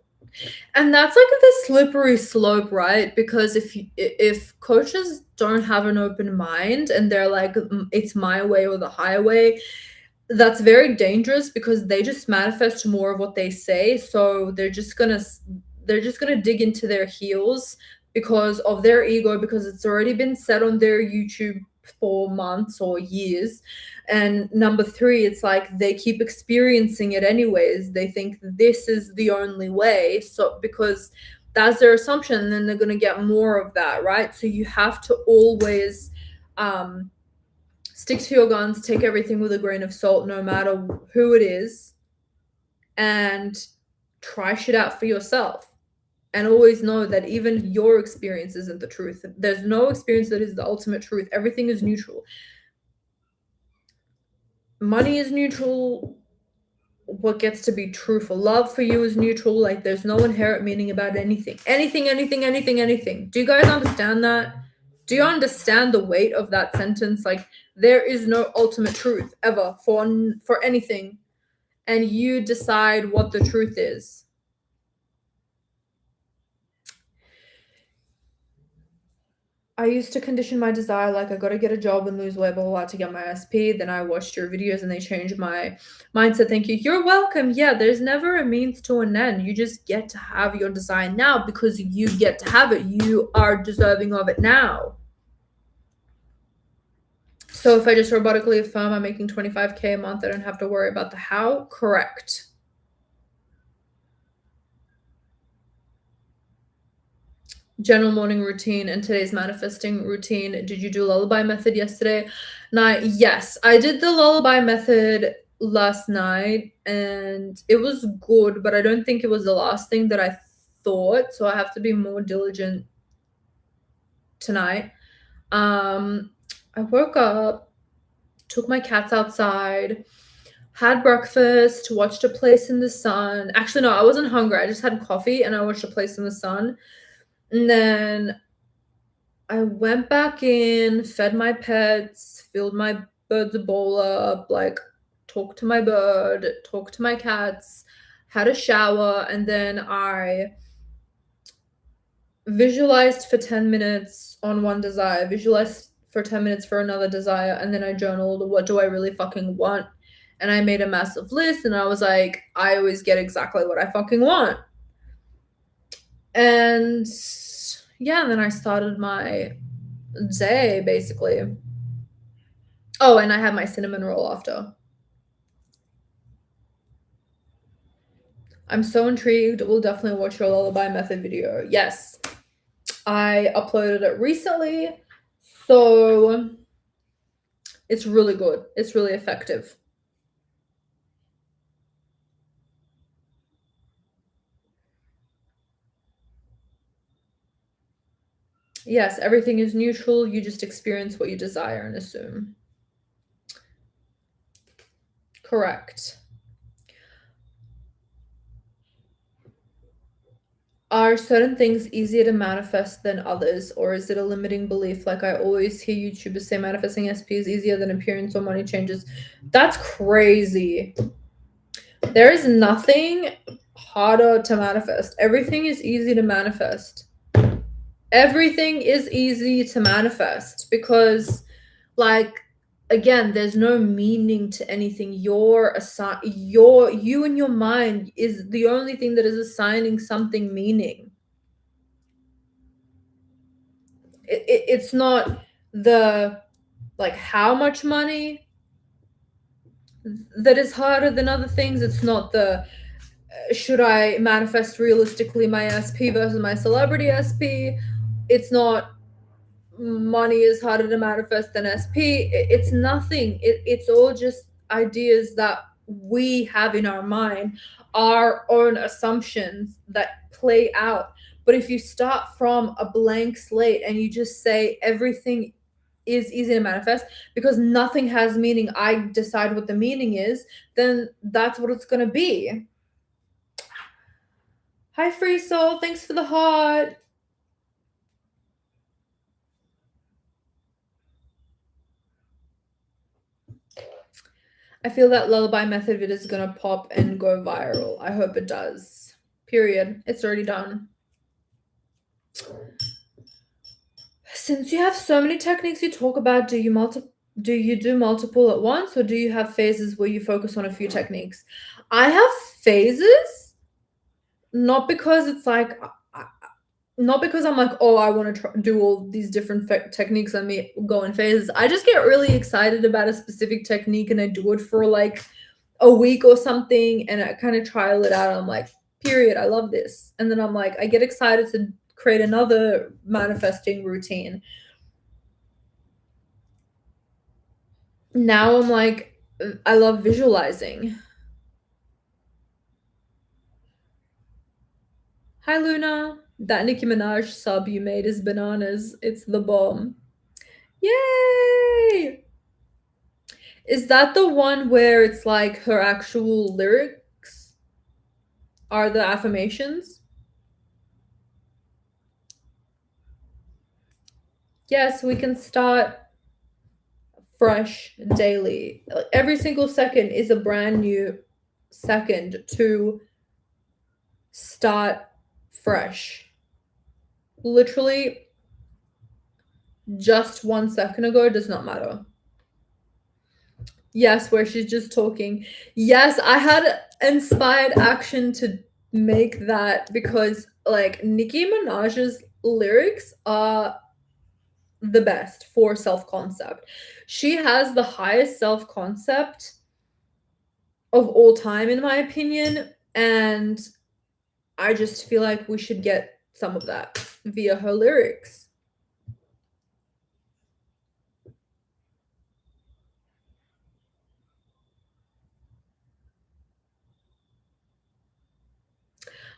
And that's like the slippery slope, right? Because if coaches don't have an open mind and they're like, it's my way or the highway, that's very dangerous because they just manifest more of what they say. So they're just gonna dig into their heels because of their ego, because it's already been said on their YouTube for months or years. And number three, it's like they keep experiencing it anyways. They think this is the only way. So because that's their assumption, and then they're gonna get more of that, right? So you have to always stick to your guns, take everything with a grain of salt, no matter who it is, and try shit out for yourself. And always know that even your experience isn't the truth. There's no experience that is the ultimate truth. Everything is neutral. Money is neutral. What gets to be true for love for you is neutral. Like, there's no inherent meaning about anything. Anything. Do you guys understand that? Do you understand the weight of that sentence? Like, there is no ultimate truth ever for anything, and you decide what the truth is. I used to condition my desire, like I gotta get a job and lose weight, blah, blah, blah, to get my SP. Then I watched your videos and they changed my mindset. Thank you. You're welcome. Yeah, there's never a means to an end. You just get to have your desire now because you get to have it. You are deserving of it now. So if I just robotically affirm I'm making 25K a month, I don't have to worry about the how? Correct. General morning routine and today's manifesting routine. Did you do lullaby method yesterday night? Yes, I did the lullaby method last night and it was good, but I don't think it was the last thing that I thought, so I have to be more diligent tonight. I woke up, took my cats outside, had breakfast, watched A Place in the Sun. Actually, no, I wasn't hungry. I just had coffee and I watched A Place in the Sun. And then I went back in, fed my pets, filled my bird's bowl up, like talked to my bird, talked to my cats, had a shower, and then I visualized for 10 minutes on one desire, visualized for 10 minutes for another desire, and then I journaled, what do I really fucking want? And I made a massive list, and I was like, I always get exactly what I fucking want. And yeah, and then I started my day, basically. Oh, and I had my cinnamon roll after. I'm so intrigued. We'll definitely watch your lullaby method video. Yes. I uploaded it recently, so it's really good. It's really effective. Yes, everything is neutral. You just experience what you desire and assume. Correct. Are certain things easier to manifest than others, or is it a limiting belief? Like, I always hear YouTubers say manifesting SP is easier than appearance or money changes. That's crazy. There is nothing harder to manifest. Everything is easy to manifest. Everything is easy to manifest because, like, again, there's no meaning to anything. You and your mind is the only thing that is assigning something meaning. It's not the, like, how much money that is harder than other things. It's not the should I manifest realistically my SP versus my celebrity SP. It's not money is harder to manifest than SP. It's nothing. It's all just ideas that we have in our mind, our own assumptions that play out. But if you start from a blank slate and you just say everything is easy to manifest because nothing has meaning, I decide what the meaning is, then that's what it's going to be. Hi, Free Soul. Thanks for the heart. I feel that lullaby method video is gonna pop and go viral. I hope it does. Period. It's already done. Since you have so many techniques you talk about, do you do multiple at once, or do you have phases where you focus on a few techniques? I have phases, not because it's like not because I'm like, oh, I want to do all these different techniques. I may go in phases. I just get really excited about a specific technique and I do it for like a week or something, and I kind of trial it out. I'm like, period, I love this. And then I'm like, I get excited to create another manifesting routine. Now I'm like, I love visualizing. Hi, Luna. That Nicki Minaj sub you made is bananas. It's the bomb. Yay! Is that the one where it's like her actual lyrics are the affirmations? Yes, we can start fresh daily. Every single second is a brand new second to start fresh. Literally, just 1 second ago does not matter. Yes, where she's just talking. Yes, I had inspired action to make that because, like, Nicki Minaj's lyrics are the best for self-concept. She has the highest self-concept of all time, in my opinion, and I just feel like we should get some of that via her lyrics.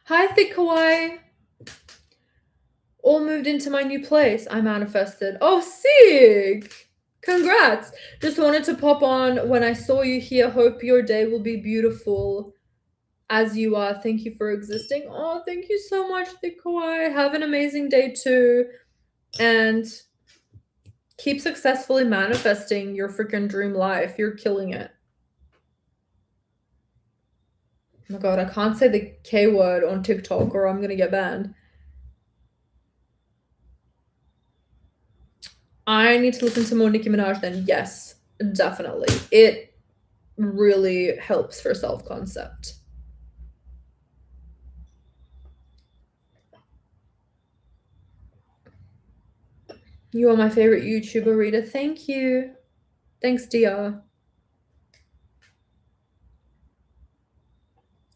Hi, Thick Kawaii. All moved into my new place. I manifested. Oh, sick! Congrats. Just wanted to pop on when I saw you here. Hope your day will be beautiful as you are. Thank you for existing. Oh, thank you so much, Thick Kawaii. Have an amazing day too. And keep successfully manifesting your freaking dream life. You're killing it. Oh my god, I can't say the K word on TikTok or I'm gonna get banned. I need to listen to more Nicki Minaj then. Yes, definitely. It really helps for self-concept. You are my favorite YouTuber, Rita. Thank you. Thanks, dear.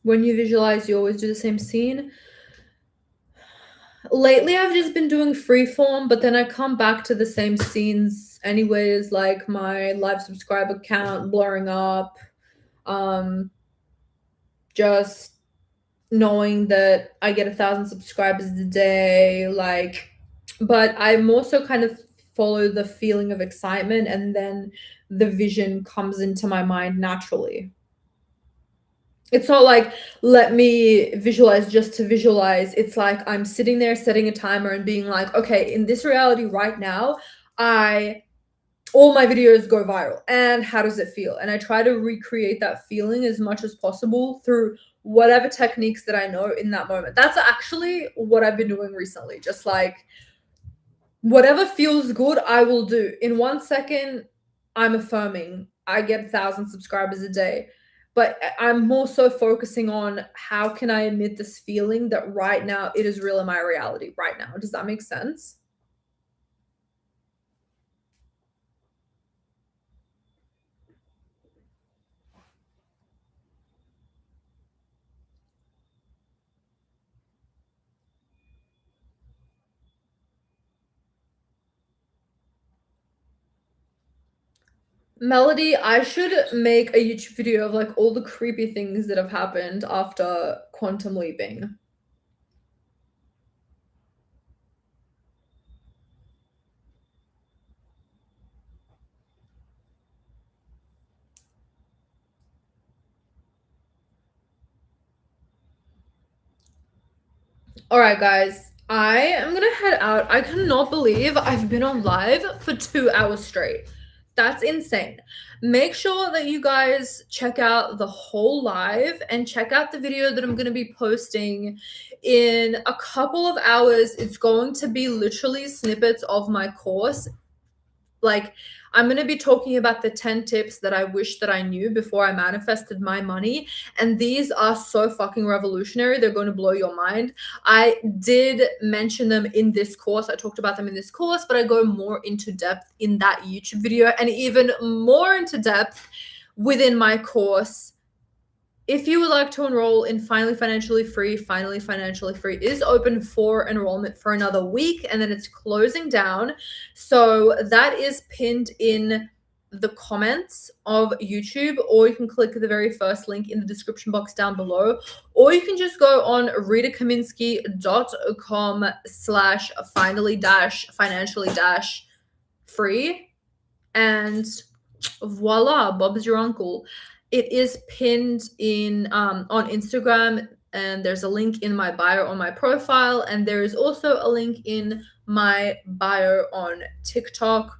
When you visualize, you always do the same scene. Lately, I've just been doing freeform, but then I come back to the same scenes anyways, like my live subscriber count blowing up, just knowing that I get 1,000 subscribers a day, like, but I more so kind of follow the feeling of excitement and then the vision comes into my mind naturally. It's not like, let me visualize just to visualize. It's like I'm sitting there setting a timer and being like, okay, in this reality right now, all my videos go viral. And how does it feel? And I try to recreate that feeling as much as possible through whatever techniques that I know in that moment. That's actually what I've been doing recently. Just like whatever feels good, I will do. In 1 second, I'm affirming. I get 1,000 subscribers a day. But I'm more so focusing on how can I emit this feeling that right now it is real in my reality right now. Does that make sense? Melody, I should make a YouTube video of like all the creepy things that have happened after quantum leaping. All right, guys, I am gonna head out. I cannot believe I've been on live for 2 hours straight. That's insane. Make sure that you guys check out the whole live and check out the video that I'm going to be posting in a couple of hours. It's going to be literally snippets of my course. Like, I'm going to be talking about the 10 tips that I wish that I knew before I manifested my money. And these are so fucking revolutionary. They're going to blow your mind. I did mention them in this course. I talked about them in this course, but I go more into depth in that YouTube video and even more into depth within my course. If you would like to enroll in Finally Financially Free is open for enrollment for another week, and then it's closing down. So that is pinned in the comments of YouTube, or you can click the very first link in the description box down below, or you can just go on ritakaminski.com/financially-free, and voila, Bob's your uncle. It is pinned in on Instagram, and there's a link in my bio on my profile, and there is also a link in my bio on TikTok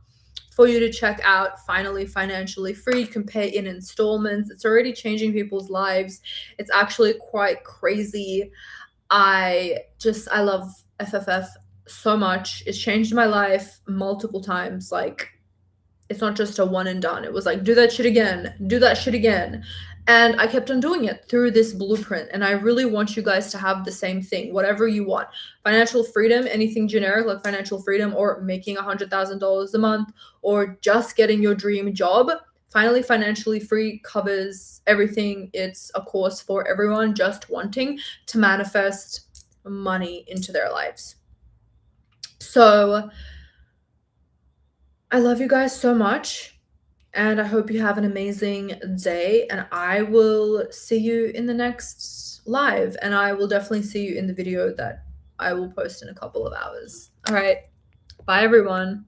for you to check out. Finally Financially Free. You can pay in installments. It's already changing people's lives. It's actually quite crazy. I love FFF so much. It's changed my life multiple times. Like, it's not just a one and done. It was like, do that shit again, do that shit again. And I kept on doing it through this blueprint. And I really want you guys to have the same thing, whatever you want. Financial freedom, anything generic like financial freedom, or making $100,000 a month, or just getting your dream job. Finally Financially Free covers everything. It's a course for everyone just wanting to manifest money into their lives. So I love you guys so much, and I hope you have an amazing day, and I will see you in the next live, and I will definitely see you in the video that I will post in a couple of hours. All right. Bye, everyone.